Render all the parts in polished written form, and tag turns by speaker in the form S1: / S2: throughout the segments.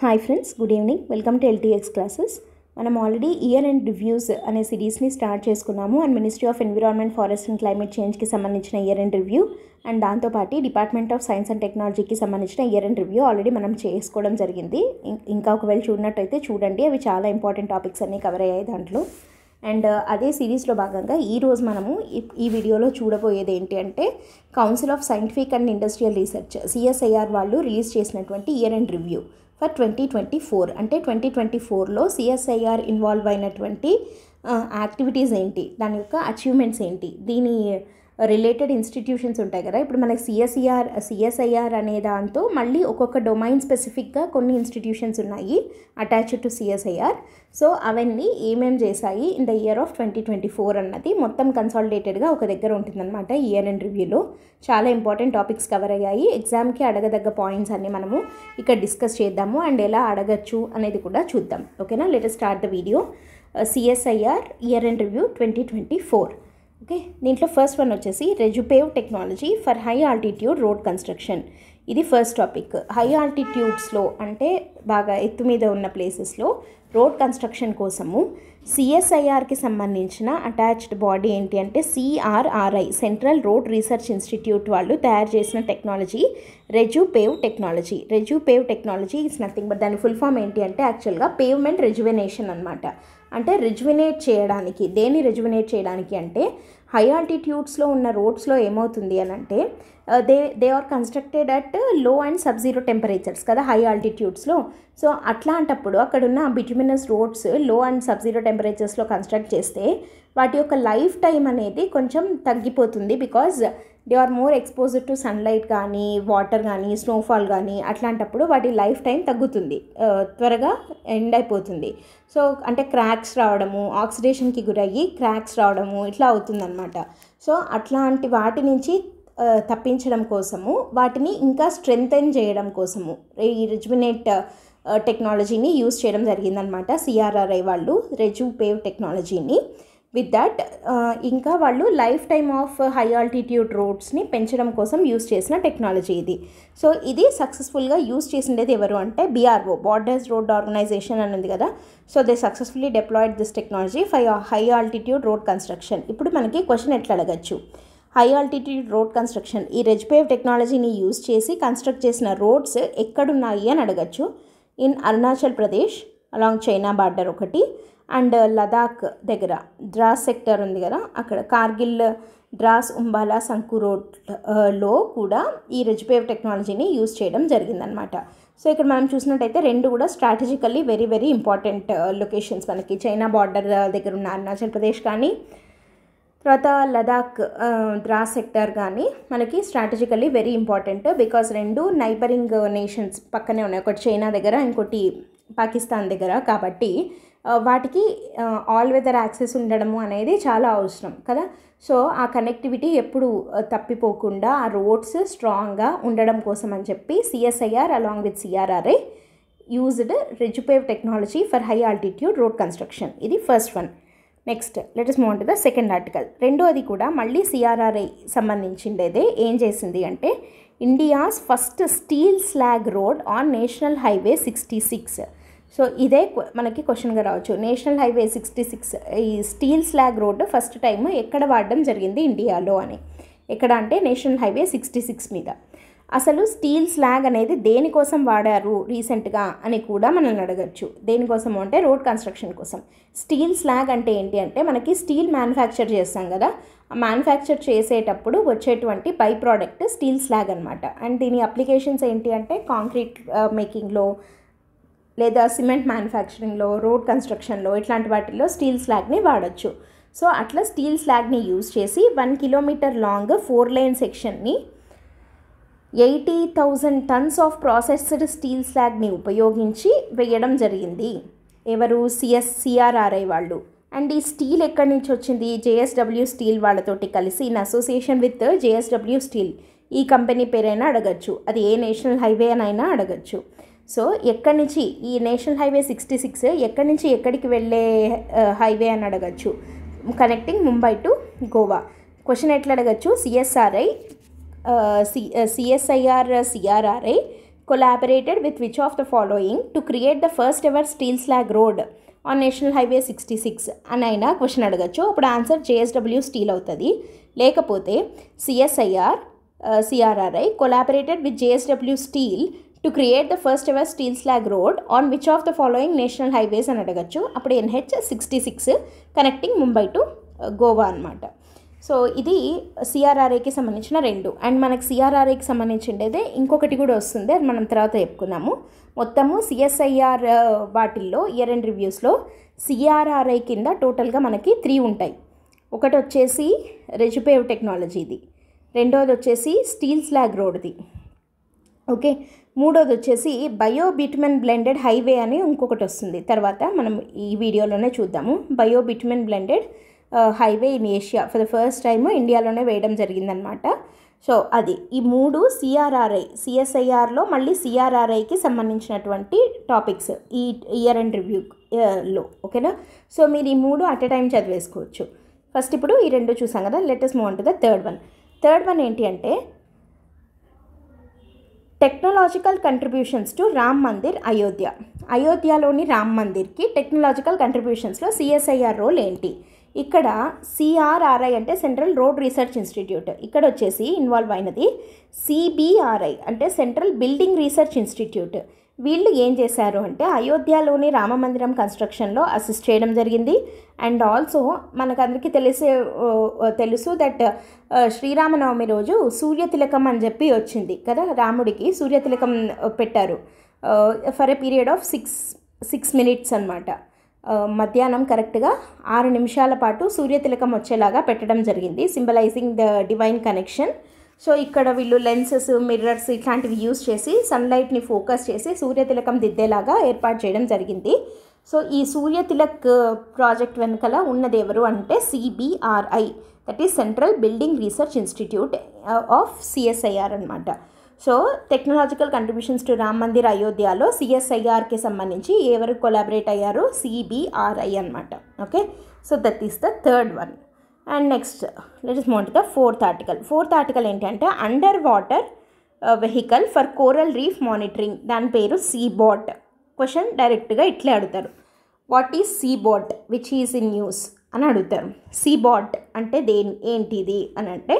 S1: Hi friends, good evening. Welcome to LTX classes. మనం already year end reviews అనే సిరీస్ని start చేసుకున్నాము. And ministry of environment, forest and climate చేంజ్కి సంబంధించిన year end review and దాంతోపాటు department of science and టెక్నాలజీకి సంబంధించిన year end review already మనం చేసుకోవడం జరిగింది. ఇంకా ఒకవేళ చూడనట్టయితే చూడండి, అవి చాలా ఇంపార్టెంట్ టాపిక్స్ అన్నీ కవర్ అయ్యాయి దాంట్లో. అండ్ అదే సిరీస్లో భాగంగా ఈరోజు మనము ఈ వీడియోలో చూడబోయేది ఏంటి అంటే council of scientific and industrial research CSIR వాళ్ళు రిలీజ్ చేసినటువంటి ఇయర్ అండ్ రివ్యూ ఫర్ 2024. అంటే 2024లో CSIR ఇన్వాల్వ్ అయినటువంటి యాక్టివిటీస్ ఏంటి, దాని యొక్క అచీవ్మెంట్స్ ఏంటి, దీని రిలేటెడ్ ఇన్స్టిట్యూషన్స్ ఉంటాయి కదా. ఇప్పుడు మనకి CSIR అనే దాంతో మళ్ళీ ఒక్కొక్క డొమైన్ స్పెసిఫిక్గా కొన్ని ఇన్స్టిట్యూషన్స్ ఉన్నాయి అటాచ్డ్ టు CSIR. సో అవన్నీ ఏమేమి చేశాయి ఇన్ ద ఇయర్ ఆఫ్ 2024 అన్నది మొత్తం కన్సాలిడేటెడ్గా ఒక దగ్గర ఉంటుందన్నమాట. ఇయర్ అండ్ రివ్యూలో చాలా ఇంపార్టెంట్ టాపిక్స్ కవర్ అయ్యాయి. ఎగ్జామ్కి అడగదగ్గ పాయింట్స్ అన్నీ మనము ఇక్కడ డిస్కస్ చేద్దాము అండ్ ఎలా అడగచ్చు అనేది కూడా చూద్దాం. ఓకేనా, let us start the video. CSIR year end review 2024. Okay, దీంట్లో ఫస్ట్ వన్ వచ్చేసి RejuPave technology for high altitude road construction. ఇది ఫస్ట్ టాపిక్. హై ఆల్టిట్యూడ్స్లో అంటే బాగా ఎత్తు మీద ఉన్న ప్లేసెస్లో రోడ్ కన్స్ట్రక్షన్ కోసము CSIRకి సంబంధించిన అటాచ్డ్ బాడీ ఏంటి అంటే CRRI, central road research institute వాళ్ళు తయారు చేసిన technology RejuPave technology. RejuPave technology is nothing but దాని ఫుల్ ఫామ్ ఏంటి అంటే యాక్చువల్గా పేవ్మెంట్ రెజువినేషన్ అనమాట. అంటే రెజువినేట్ చేయడానికి, దేన్ని రెజువినేట్ చేయడానికి అంటే హై ఆల్టిట్యూడ్స్లో ఉన్న రోడ్స్లో ఏమవుతుంది అని అంటే they are constructed at low and subzero temperatures కదా హై ఆల్టిట్యూడ్స్లో. సో అట్లాంటప్పుడు అక్కడున్న bituminous roads low and subzero టెంపరేచర్స్లో కన్స్ట్రక్ట్ చేస్తే వాటి యొక్క లైఫ్ టైం అనేది కొంచెం తగ్గిపోతుంది. Because they are more exposed to sunlight కానీ, వాటర్ కానీ, స్నోఫాల్ కానీ. అట్లాంటప్పుడు వాటి లైఫ్ టైం తగ్గుతుంది, త్వరగా ఎండ్ అయిపోతుంది. సో అంటే క్రాక్స్ రావడము, ఆక్సిడేషన్కి గురయ్యి క్రాక్స్ రావడము ఇట్లా అవుతుందన్నమాట. సో అట్లాంటి వాటి నుంచి తప్పించడం కోసము, వాటిని ఇంకా స్ట్రెంగ్తెన్ చేయడం కోసము ఈ రెజువినేట్ టెక్నాలజీని యూజ్ చేయడం జరిగిందనమాట CRRI వాళ్ళు, రెజుపేవ్ టెక్నాలజీని. విత్ దట్ ఇంకా వాళ్ళు life time of high altitude రోడ్స్ని పెంచడం కోసం యూజ్ చేసిన టెక్నాలజీ ఇది. సో ఇది సక్సెస్ఫుల్గా యూజ్ చేసిండేది ఎవరు అంటే BRO, బార్డర్స్ రోడ్ ఆర్గనైజేషన్ అని ఉంది కదా. So they successfully deployed this technology for high altitude road construction. ఇప్పుడు మనకి క్వశ్చన్ ఎట్లా అడగచ్చు, హై ఆల్టిట్యూడ్ రోడ్ కన్స్ట్రక్షన్ ఈ రెజుపేవ్ టెక్నాలజీని యూజ్ చేసి కన్స్ట్రక్ట్ చేసిన రోడ్స్ ఎక్కడున్నాయి అని అడగచ్చు. In Arunachal Pradesh along China border ఒకటి, అండ్ లదాఖ్ దగ్గర ద్రాస్ సెక్టర్ ఉంది కదా అక్కడ, కార్గిల్, ద్రాస్, ఉంబాలా, సంకు రోడ్లో కూడా ఈ రెజుపేవ్ టెక్నాలజీని యూజ్ చేయడం జరిగిందనమాట. సో ఇక్కడ మనం చూసినట్టయితే రెండు కూడా strategically very very important locations. మనకి చైనా బార్డర్ దగ్గర ఉన్న అరుణాచల్ ప్రదేశ్ కానీ, తర్వాత లదాఖ్ ద్రాస్ సెక్టర్ కానీ మనకి స్ట్రాటజికల్లీ వెరీ ఇంపార్టెంట్. బికాజ్ రెండు నైబరింగ్ నేషన్స్ పక్కనే ఉన్నాయి, ఒకటి చైనా దగ్గర, ఇంకోటి పాకిస్తాన్ దగ్గర. కాబట్టి వాటికి ఆల్ వెదర్ యాక్సెస్ ఉండడము అనేది చాలా అవసరం కదా. సో ఆ కనెక్టివిటీ ఎప్పుడు తప్పిపోకుండా ఆ రోడ్స్ స్ట్రాంగ్గా ఉండడం కోసం అని చెప్పి CSIR along with CRRI used RejuPave technology for high altitude road construction. ఇది first one. Next let us move on to the second article. రెండోది కూడా మళ్ళీ CRRI సంబంధించిండేదే. ఏం చేసింది అంటే India's first steel slag road on national highway 66. So ఇదే మనకి క్వశ్చన్గా రావచ్చు. నేషనల్ హైవే 66 ఈ steel slag road first time ఎక్కడ వాడడం జరిగింది ఇండియాలో అని. ఎక్కడ అంటే నేషనల్ హైవే 66 మీద. అసలు స్టీల్ స్లాగ్ అనేది దేనికోసం వాడారు రీసెంట్గా అని కూడా మనల్ని అడగచ్చు. దేనికోసం అంటే రోడ్ కన్స్ట్రక్షన్ కోసం. స్టీల్ స్లాగ్ అంటే ఏంటి అంటే మనకి స్టీల్ మ్యానుఫ్యాక్చర్ చేస్తాం కదా, ఆ మ్యానుఫ్యాక్చర్ చేసేటప్పుడు వచ్చేటువంటి బై ప్రోడక్ట్ స్టీల్ స్లాగ్ అనమాట. అండ్ దీని అప్లికేషన్స్ ఏంటి అంటే కాంక్రీట్ మేకింగ్లో లేదా సిమెంట్ మ్యానుఫ్యాక్చరింగ్లో, రోడ్ కన్స్ట్రక్షన్లో ఇట్లాంటి వాటిల్లో స్టీల్ స్లాగ్ని వాడచ్చు. సో అట్లా స్టీల్ స్లాగ్ని యూజ్ చేసి 1 కిలోమీటర్ లాంగ్ 4 లైన్ సెక్షన్ని 80,000 tons ఆఫ్ ప్రాసెస్డ్ స్టీల్ స్లాగ్ని ఉపయోగించి వేయడం జరిగింది. ఎవరు CRRI వాళ్ళు. అండ్ ఈ స్టీల్ ఎక్కడి నుంచి వచ్చింది, JSW స్టీల్ వాళ్ళతోటి కలిసి in association with JSW steel. ఈ కంపెనీ పేరైనా అడగచ్చు, అది ఏ నేషనల్ హైవే అనైనా అడగచ్చు. సో ఎక్కడి నుంచి ఈ నేషనల్ హైవే 66 ఎక్కడి నుంచి ఎక్కడికి వెళ్ళే హైవే అని అడగచ్చు, connecting Mumbai to Goa. Question ఎట్లా అడగచ్చు, CSIR CRRI collaborated with which of the following to create the first ever steel slag road on National Highway 66 అని అయినా క్వశ్చన్ అడగచ్చు. అప్పుడు ఆన్సర్ JSW స్టీల్ అవుతుంది. లేకపోతే CRRI collaborated with JSW steel to create the first ever steel slag road on which of the following national highways అని అడగచ్చు. అప్పుడు NH66 connecting Mumbai to Goa అనమాట. సో ఇది CRRIకి సంబంధించిన 2. అండ్ మనకి CRRIకి సంబంధించిండేదే ఇంకొకటి కూడా వస్తుంది, అది మనం తర్వాత చెప్పుకుందాము. మొత్తము CSIR వాటిల్లో ఇయర్ ఎండ్ రివ్యూస్లో CRRI కింద టోటల్గా మనకి 3 ఉంటాయి. ఒకటి వచ్చేసి రెజ్యుపేవ్ టెక్నాలజీది, రెండోది వచ్చేసి స్టీల్ స్లాగ్ రోడ్ది, ఓకే, మూడోది వచ్చేసి బయో బిట్మెన్ బ్లెండెడ్ హైవే అని ఇంకొకటి వస్తుంది. తర్వాత మనం ఈ వీడియోలోనే చూద్దాము. Bio bitumen blended highway in Asia for the first time ఇండియాలోనే వేయడం జరిగిందనమాట. సో అది ఈ 3 CRRI CSIRలో మళ్ళీ CRRIకి సంబంధించినటువంటి టాపిక్స్ ఈ ఇయర్ అండ్ రివ్యూలో, ఓకేనా. సో మీరు ఈ 3 అట్ ఎ టైం చదివేసుకోవచ్చు. ఫస్ట్ ఇప్పుడు ఈ 2 చూసాం కదా, let us move on to the third one ఏంటి అంటే technological contributions to Ram Mandir అయోధ్యలోని రామ్ మందిర్కి టెక్నాలజికల్ కంట్రిబ్యూషన్స్లో CSIR రోల్ ఏంటి. ఇక్కడ CRRI అంటే సెంట్రల్ రోడ్ రీసెర్చ్ ఇన్స్టిట్యూట్, ఇక్కడ వచ్చేసి ఇన్వాల్వ్ అయినది CBRI అంటే సెంట్రల్ బిల్డింగ్ రీసెర్చ్ ఇన్స్టిట్యూట్. వీళ్ళు ఏం చేశారు అంటే అయోధ్యలోని రామమందిరం కన్స్ట్రక్షన్లో అసిస్ట్ చేయడం జరిగింది. అండ్ ఆల్సో మనకందరికీ తెలుసు దట్ శ్రీరామనవమి రోజు సూర్యతిలకం అని చెప్పి వచ్చింది కదా, రాముడికి సూర్యతిలకం పెట్టారు for a period of 6 minutes అనమాట. మధ్యాహ్నం కరెక్ట్గా 6 నిమిషాల పాటు సూర్యతిలకం వచ్చేలాగా పెట్టడం జరిగింది, symbolising the divine connection. So ఇక్కడ వీళ్ళు లెన్సెస్, మిర్రర్స్ ఇట్లాంటివి యూజ్ చేసి సన్లైట్ని ఫోకస్ చేసి సూర్యతిలకం దిద్దేలాగా ఏర్పాటు చేయడం జరిగింది. సో ఈ సూర్యతిలక్ ప్రాజెక్ట్ వెనకాల ఉన్నది ఎవరు అంటే CBRI, that is central building research institute of CSIR అనమాట. So technological contributions to Ram Mandir అయోధ్యలో CSIRకి సంబంధించి ఎవరు కొలాబరేట్ అయ్యారు, CBRI అనమాట. Okay, so that is the third one. And next let us move on to the fourth article ఏంటంటే under water vehicle for coral reef monitoring, దాని పేరు CBOT. Question డైరెక్ట్గా ఇట్లే అడుగుతారు, what is CBOT which is in news అని అడుగుతారు. CBOT అంటే ఏంటిది అని అంటే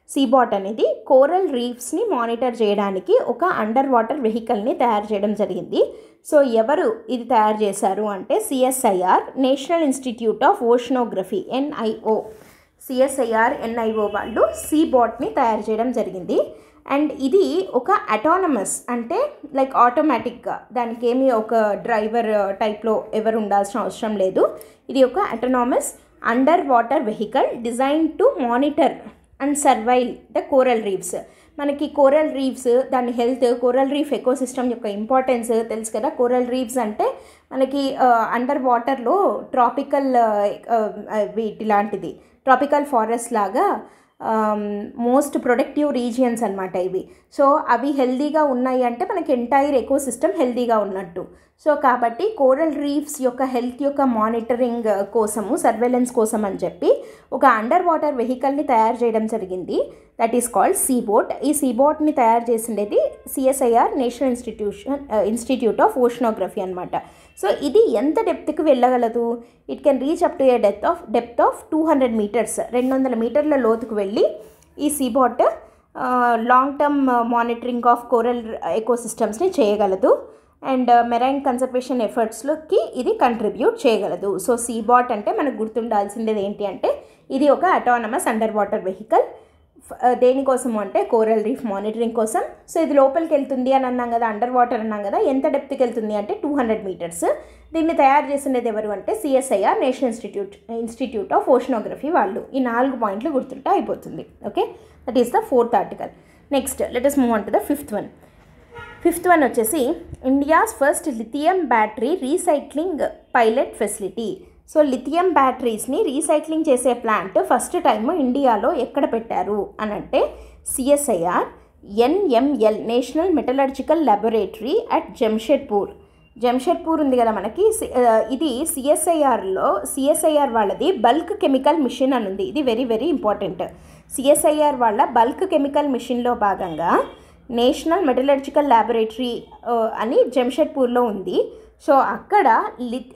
S1: CBOT అనేది కోరల్ రీఫ్స్ని మానిటర్ చేయడానికి ఒక అండర్ వాటర్ వెహికల్ని తయారు చేయడం జరిగింది. సో ఎవరు ఇది తయారు చేశారు అంటే CSIR national institute of oceanography NIO వాళ్ళు CBOTని తయారు చేయడం జరిగింది. అండ్ ఇది ఒక అటానమస్ అంటే లైక్ ఆటోమేటిక్గా, దానికి ఏమి ఒక డ్రైవర్ టైప్లో ఎవరు ఉండాల్సిన అవసరం లేదు. ఇది ఒక autonomous under water vehicle design to monitor and సర్వైల్ the coral reefs. మనకి కోరల్ రీఫ్స్, దాని హెల్త్, కోరల్ రీఫ్ ఎకోసిస్టమ్ యొక్క ఇంపార్టెన్స్ తెలుసు కదా. కోరల్ రీఫ్స్ అంటే మనకి అండర్ వాటర్లో ట్రాపికల్ వీటిలాంటిది ట్రాపికల్ ఫారెస్ట్ లాగా మోస్ట్ ప్రొడక్టివ్ రీజియన్స్ అనమాట ఇవి. సో అవి హెల్దీగా ఉన్నాయి అంటే మనకి ఎంటైర్ ఎకోసిస్టమ్ హెల్దీగా ఉన్నట్టు. సో కాబట్టి కోరల్ రీఫ్స్ యొక్క హెల్త్ యొక్క మానిటరింగ్ కోసము, సర్వేలెన్స్ కోసం అని చెప్పి ఒక అండర్ వాటర్ వెహికల్ని తయారు చేయడం జరిగింది, దట్ ఈస్ కాల్డ్ CBOT. ఈ CBOTని తయారు చేసిండేది CSIR national institute of oceanography అనమాట. సో ఇది ఎంత డెప్త్కి వెళ్ళగలదు, it can reach up to a depth of 200 meters, 200 మీటర్ల లోతుకు వెళ్ళి ఈ CBOT long term monitoring of coral ఎకోసిస్టమ్స్ని చేయగలదు. అండ్ మెరైన్ కన్జర్వేషన్ ఎఫర్ట్స్లోకి ఇది కంట్రిబ్యూట్ చేయగలదు. సో CBOT అంటే మనకు గుర్తుండాల్సిందేది ఏంటి అంటే ఇది ఒక అటానమస్ అండర్ వాటర్ వెహికల్. దేనికోసము అంటే కోరల్ రీఫ్ మానిటరింగ్ కోసం. సో ఇది లోపలికి వెళ్తుంది అని అన్నాం కదా, అండర్ వాటర్ అన్నాం కదా, ఎంత డెప్త్కి వెళ్తుంది అంటే 200 meters. దీన్ని తయారు చేసినది ఎవరు అంటే CSIR national institute of oceanography వాళ్ళు. ఈ 4 పాయింట్లు గుర్తుంటే అయిపోతుంది. Okay, that is the fourth article. Next let us move on to the fifth one వచ్చేసి India's first lithium battery recycling pilot facility. So lithium బ్యాటరీస్ని రీసైక్లింగ్ చేసే ప్లాంట్ ఫస్ట్ టైం ఇండియాలో ఎక్కడ పెట్టారు అని అంటే CSIR NML national metallurgical laboratory at Jamshedpur ఉంది కదా మనకి. ఇది CSIR వాళ్ళది బల్క్ కెమికల్ మిషన్ అని ఉంది. ఇది వెరీ వెరీ ఇంపార్టెంట్. CSIR వాళ్ళ బల్క్ కెమికల్ మిషన్లో భాగంగా నేషనల్ మెటలర్జికల్ ల్యాబొరేటరీ అని జంషెడ్పూర్లో ఉంది. సో అక్కడ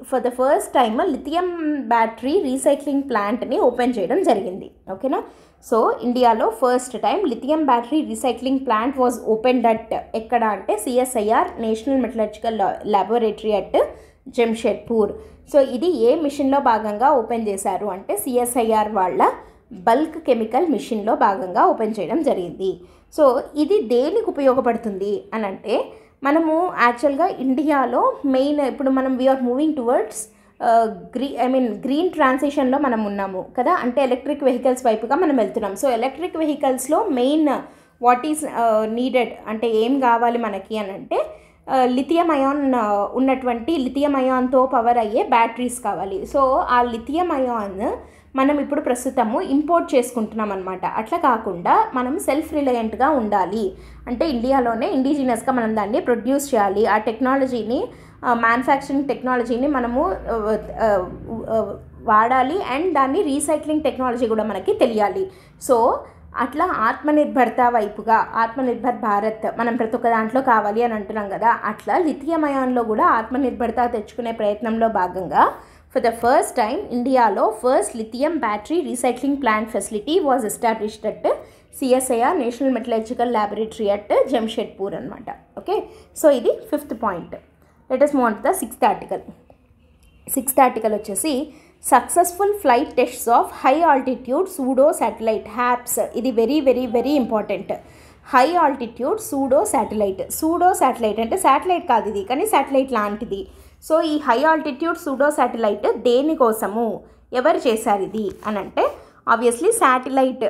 S1: for the first time lithium battery recycling ప్లాంట్ని ఓపెన్ చేయడం జరిగింది. ఓకేనా. సో ఇండియాలో first time lithium battery recycling plant was opened at ఎక్కడ అంటే CSIR national metallurgical laboratory at Jamshedpur. So ఇది ఏ మిషన్లో భాగంగా ఓపెన్ చేశారు అంటే CSIR వాళ్ళ బల్క్ కెమికల్ మిషన్లో భాగంగా ఓపెన్ చేయడం జరిగింది. సో ఇది దేనికి ఉపయోగపడుతుంది అని అంటే మనము యాక్చువల్గా ఇండియాలో మెయిన్ ఇప్పుడు మనం వీఆర్ మూవింగ్ టువర్డ్స్ గ్రీన్ ట్రాన్సిషన్లో మనం ఉన్నాము కదా, అంటే ఎలక్ట్రిక్ వెహికల్స్ వైపుగా మనం వెళ్తున్నాం. సో ఎలక్ట్రిక్ వెహికల్స్లో మెయిన్ వాట్ ఈస్ నీడెడ్ అంటే ఏం కావాలి మనకి అని అంటే లిథియం అయాన్ ఉన్నటువంటి లిథియం అయాన్తో పవర్ అయ్యే బ్యాటరీస్ కావాలి. సో ఆ లిథియం అయాన్ మనం ఇప్పుడు ప్రస్తుతము ఇంపోర్ట్ చేసుకుంటున్నాం అనమాట. అట్లా కాకుండా మనం సెల్ఫ్ రిలయంట్గా ఉండాలి అంటే ఇండియాలోనే ఇండిజినస్గా మనం దాన్ని ప్రొడ్యూస్ చేయాలి. ఆ టెక్నాలజీని మ్యానుఫ్యాక్చరింగ్ టెక్నాలజీని మనము వాడాలి అండ్ దాన్ని రీసైక్లింగ్ టెక్నాలజీ కూడా మనకి తెలియాలి. సో అట్లా ఆత్మనిర్భరత వైపుగా ఆత్మనిర్భర్ భారత్ మనం ప్రతి ఒక్క దాంట్లో కావాలి అని అంటున్నాం కదా, అట్లా లిథియం అయాన్లో కూడా ఆత్మనిర్భరత తెచ్చుకునే ప్రయత్నంలో భాగంగా ఫర్ ద ఫస్ట్ టైం ఇండియాలో first lithium battery recycling plant facility was established at CSIR national metallurgical laboratory at Jamshedpur అనమాట. ఓకే. సో ఇది 5th పాయింట్. లెట్ us move on to the 6th article. 6th article వచ్చేసి successful flight tests of high altitude pseudo satellite HAPS. ఇది very very very important. High altitude pseudo satellite అంటే satellite కాదు ఇది, కానీ satellite లాంటిది. So ఈ high altitude pseudo satellite దేనికోసము ఎవరు చేశారు ఇది అని అంటే ఆబ్వియస్లీ శాటిలైట్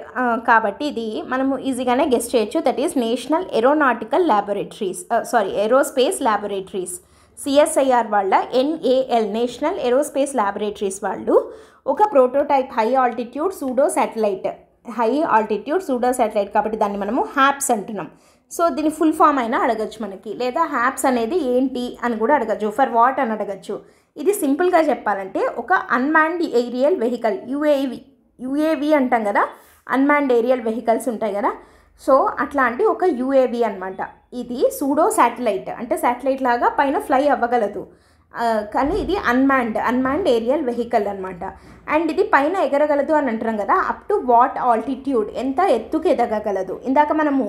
S1: కాబట్టి ఇది మనము ఈజీగానే గెస్ చేయొచ్చు. That is national aerospace laboratories CSIR వాళ్ళ NAL నేషనల్ ఏరోస్పేస్ ల్యాబొరేటరీస్ వాళ్ళు ఒక prototype high altitude pseudo satellite కాబట్టి దాన్ని మనము హ్యాప్స్ అంటున్నాం. సో దీని ఫుల్ ఫామ్ అయినా అడగచ్చు మనకి, లేదా హ్యాప్స్ అనేది ఏంటి అని కూడా అడగచ్చు, ఫర్ వాట్ అని అడగచ్చు. ఇది సింపుల్గా చెప్పాలంటే ఒక అన్మాన్డ్ ఏరియల్ వెహికల్ UAV అంటాం కదా, అన్మాన్డ్ ఏరియల్ వెహికల్స్ ఉంటాయి కదా, సో అట్లాంటి ఒక UAV అనమాట. ఇది సూడో శాటిలైట్ అంటే శాటిలైట్ లాగా పైన ఫ్లై అవ్వగలదు, కానీ ఇది అన్మాన్డ్ ఏరియల్ వెహికల్ అనమాట. అండ్ ఇది పైన ఎగరగలదు అని అంటున్నాం కదా, అప్ టు వాట్ ఆల్టిట్యూడ్ ఎంత ఎత్తుకు ఎదగగలదు. ఇందాక మనము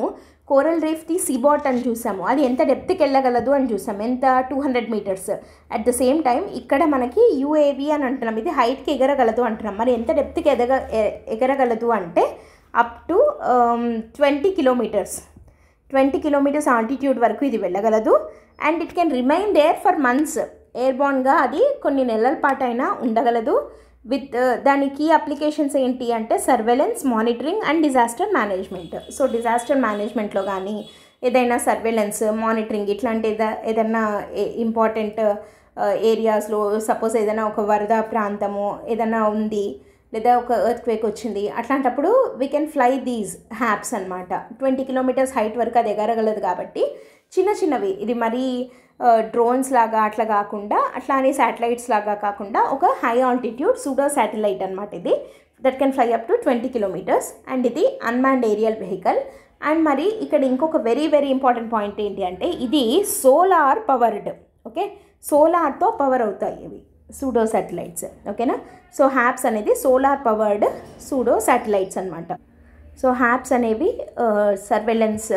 S1: కోరల్ రీఫ్ది సీబాట్ అని చూసాము, అది ఎంత డెప్త్కి వెళ్ళగలదు అని చూసాము, ఎంత 200 meters. At the same time ఇక్కడ మనకి UAV అని అంటున్నాం, ఇది హైట్కి ఎగరగలదు అంటున్నాం. మరి ఎంత డెప్త్కి ఎగరగలదు అంటే అప్ టు 20 kilometers ఆల్టిట్యూడ్ వరకు ఇది వెళ్ళగలదు. And it can remain there for months, ఎయిర్బోర్న్గా అది కొన్ని నెలల పాటు అయినా ఉండగలదు. విత్ దాని కీ అప్లికేషన్స్ ఏంటి అంటే surveillance, monitoring and disaster management. So disaster మేనేజ్మెంట్లో కానీ ఏదైనా సర్వేలెన్స్, మానిటరింగ్ ఇట్లాంటి ఏదైనా ఇంపార్టెంట్ ఏరియాస్లో సపోజ్ ఏదైనా ఒక వరద ప్రాంతము ఏదైనా ఉంది, లేదా ఒక ఎర్త్క్వేక్ వచ్చింది, అట్లాంటప్పుడు వీ కెన్ ఫ్లై దీస్ హ్యాప్స్ అనమాట. 20 kilometers హైట్ వరకు అది ఎగరగలదు కాబట్టి చిన్నవి, ఇది మరీ డ్రోన్స్ లాగా అట్లా కాకుండా, అట్లా అని శాటిలైట్స్ లాగా కాకుండా ఒక హై ఆల్టిట్యూడ్ సూడో శాటిలైట్ అనమాట ఇది. That can fly up to 20 kilometers and ఇది అన్మాన్డ్ ఏరియల్ వెహికల్. అండ్ మరి ఇక్కడ ఇంకొక వెరీ వెరీ ఇంపార్టెంట్ పాయింట్ ఏంటి అంటే ఇది సోలార్ పవర్డ్. ఓకే, సోలార్తో పవర్ అవుతాయి ఇవి సూడో శాటిలైట్స్. ఓకేనా. సో హ్యాప్స్ అనేది సోలార్ పవర్డ్ సూడో శాటిలైట్స్ అనమాట. సో హ్యాప్స్ అనేవి సర్వేలెన్స్,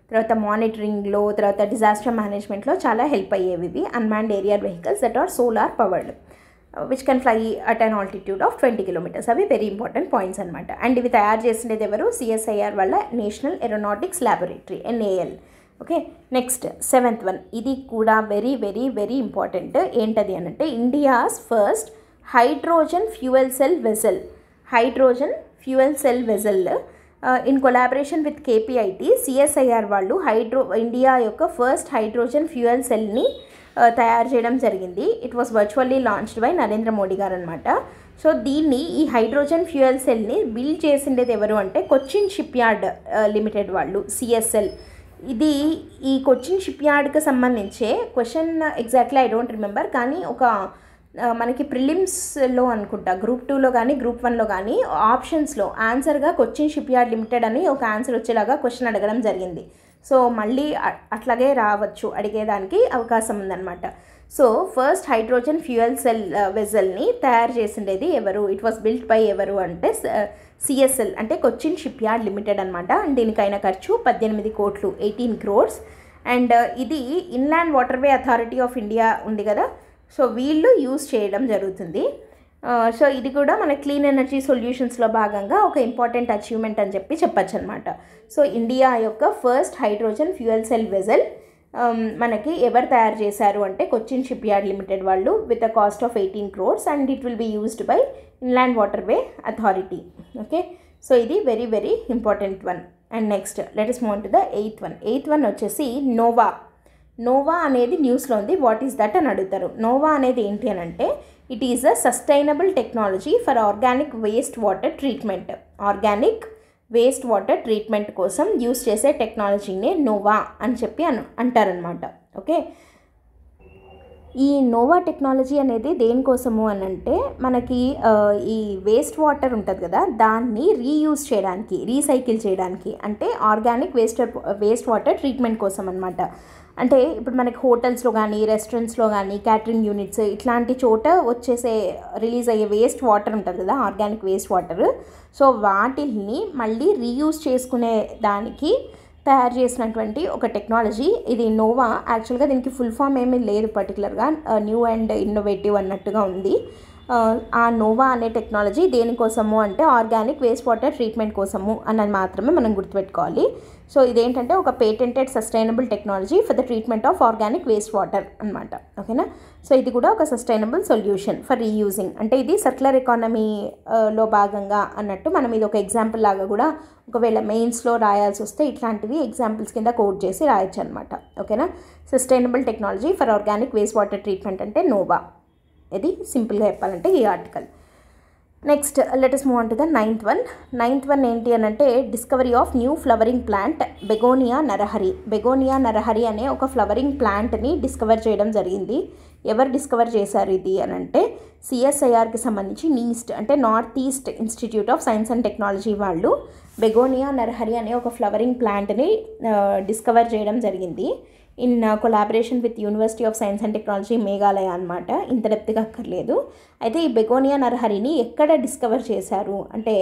S1: తర్వాత మానిటరింగ్లో, తర్వాత డిజాస్టర్ మేనేజ్మెంట్లో చాలా హెల్ప్ అయ్యేవి ఇవి unmanned aerial vehicles that are solar powered which can fly at an altitude of 20 kilometers. అవి వెరీ ఇంపార్టెంట్ పాయింట్స్ అనమాట. అండ్ ఇవి తయారు చేసినది ఎవరు? CSIR వల్ల national aeronautics laboratory NAL. Okay, next 7th one. ఇది కూడా వెరీ వెరీ వెరీ ఇంపార్టెంట్. ఏంటది అని అంటే India's first hydrogen fuel cell vessel in collaboration with KPIT CSIR వాళ్ళు ఇండియా యొక్క ఫస్ట్ హైడ్రోజన్ ఫ్యూయల్ సెల్ని తయారు చేయడం జరిగింది. It was virtually launched by Narendra Modi garu అనమాట. సో దీన్ని ఈ హైడ్రోజన్ ఫ్యూయల్ సెల్ని బిల్డ్ చేసిండేది ఎవరు అంటే కొచ్చిన్ షిప్ యార్డ్ లిమిటెడ్ వాళ్ళు, CSL. ఇది ఈ కొచ్చిన్ షిప్ యార్డ్కి సంబంధించే question exactly I don't remember, కానీ ఒక మనకి ప్రిలిమ్స్లో అనుకుంటా, Group 2లో కానీ Group 1లో కానీ ఆప్షన్స్లో ఆన్సర్గా కొచ్చిన్ షిప్ యార్డ్ లిమిటెడ్ అని ఒక ఆన్సర్ వచ్చేలాగా క్వశ్చన్ అడగడం జరిగింది. సో మళ్ళీ అట్లాగే రావచ్చు, అడిగేదానికి అవకాశం ఉందన్నమాట. So first hydrogen fuel cell వెజల్ని తయారు చేసిండేది ఎవరు, ఇట్ వాస్ బిల్ట్ బై ఎవరు అంటే CSL అంటే కొచ్చిన్ షిప్ యార్డ్ లిమిటెడ్ అనమాట. అండ్ దీనికైన ఖర్చు 18 కోట్లు 18 crores. అండ్ ఇది inland waterway authority of India ఉంది కదా, సో వీళ్ళు యూజ్ చేయడం జరుగుతుంది. సో ఇది కూడా మన క్లీన్ ఎనర్జీ సొల్యూషన్స్లో భాగంగా ఒక ఇంపార్టెంట్ అచీవ్మెంట్ అని చెప్పచ్చు అనమాట. సో ఇండియా యొక్క first hydrogen fuel cell vessel మనకి ఎవరు తయారు చేశారు అంటే కొచ్చిన్ షిప్ యార్డ్ లిమిటెడ్ వాళ్ళు with a cost of 18 crores and it will be used by inland waterway authority. Okay, so ఇది very very important one. And next let us move on to the eighth one వచ్చేసి Nova అనేది న్యూస్లో ఉంది. What is that అని అడుగుతారు. Noah అనేది ఏంటి అని అంటే it is a sustainable technology for organic waste water treatment. Organic waste water treatment కోసం యూస్ చేసే టెక్నాలజీనే నోవా అని చెప్పి అంటారనమాట. ఓకే, ఈ నోవా టెక్నాలజీ అనేది దేనికోసము అని అంటే మనకి ఈ వేస్ట్ వాటర్ ఉంటుంది కదా, దాన్ని రీయూజ్ చేయడానికి, రీసైకిల్ చేయడానికి, అంటే ఆర్గానిక్ వేస్ట్ వాటర్ ట్రీట్మెంట్ కోసం అనమాట. అంటే ఇప్పుడు మనకి హోటల్స్లో కానీ రెస్టారెంట్స్లో కానీ క్యాటరింగ్ యూనిట్స్ ఇట్లాంటి చోట రిలీజ్ అయ్యే వేస్ట్ వాటర్ ఉంటుంది కదా, ఆర్గానిక్ వేస్ట్ వాటర్, సో వాటిని మళ్ళీ రీయూజ్ చేసుకునే దానికి తయారు చేసినటువంటి ఒక టెక్నాలజీ ఇది నోవా. యాక్చువల్గా దీనికి ఫుల్ ఫామ్ ఏమీ లేదు పర్టికులర్గా, న్యూ అండ్ ఇన్నోవేటివ్ అన్నట్టుగా ఉంది. ఆ నోవా అనే టెక్నాలజీ దేనికోసము అంటే ఆర్గానిక్ వేస్ట్ వాటర్ ట్రీట్మెంట్ కోసము అన్నది మాత్రమే మనం గుర్తుపెట్టుకోవాలి. సో ఇదేంటంటే ఒక patented sustainable technology for the treatment of organic waste water అనమాట. ఓకేనా, సో ఇది కూడా ఒక సస్టైనబుల్ సొల్యూషన్ ఫర్ రీయూజింగ్, అంటే ఇది సర్క్యులర్ ఎకానమీలో భాగంగా అన్నట్టు మనం ఇది ఒక ఎగ్జాంపుల్ లాగా కూడా ఒకవేళ మెయిన్స్లో రాయాల్సి వస్తే ఇట్లాంటివి ఎగ్జాంపుల్స్ కింద కోట్ చేసి రాయొచ్చు అనమాట. ఓకేనా, sustainable technology for organic waste water treatment అంటే నోవా. ఇది సింపుల్గా చెప్పాలంటే ఈ article. Next let us move on to the ninth one ఏంటి అని అంటే discovery of new flowering plant Begonia Narahari అనే ఒక ఫ్లవరింగ్ ప్లాంట్ని డిస్కవర్ చేయడం జరిగింది. ఎవరు డిస్కవర్ చేశారు ఇది అని అంటే CSIRకి సంబంధించి నీస్ట్ అంటే north east institute of science and technology వాళ్ళు బెగోనియా నరహరి అనే ఒక ఫ్లవరింగ్ ప్లాంట్ని డిస్కవర్ చేయడం జరిగింది in collaboration with university of science and technology Meghalaya అనమాట. ఇంత డెప్త్గా అక్కర్లేదు. అయితే ఈ బెగోనియా నరహరిని ఎక్కడ డిస్కవర్ చేశారు అంటే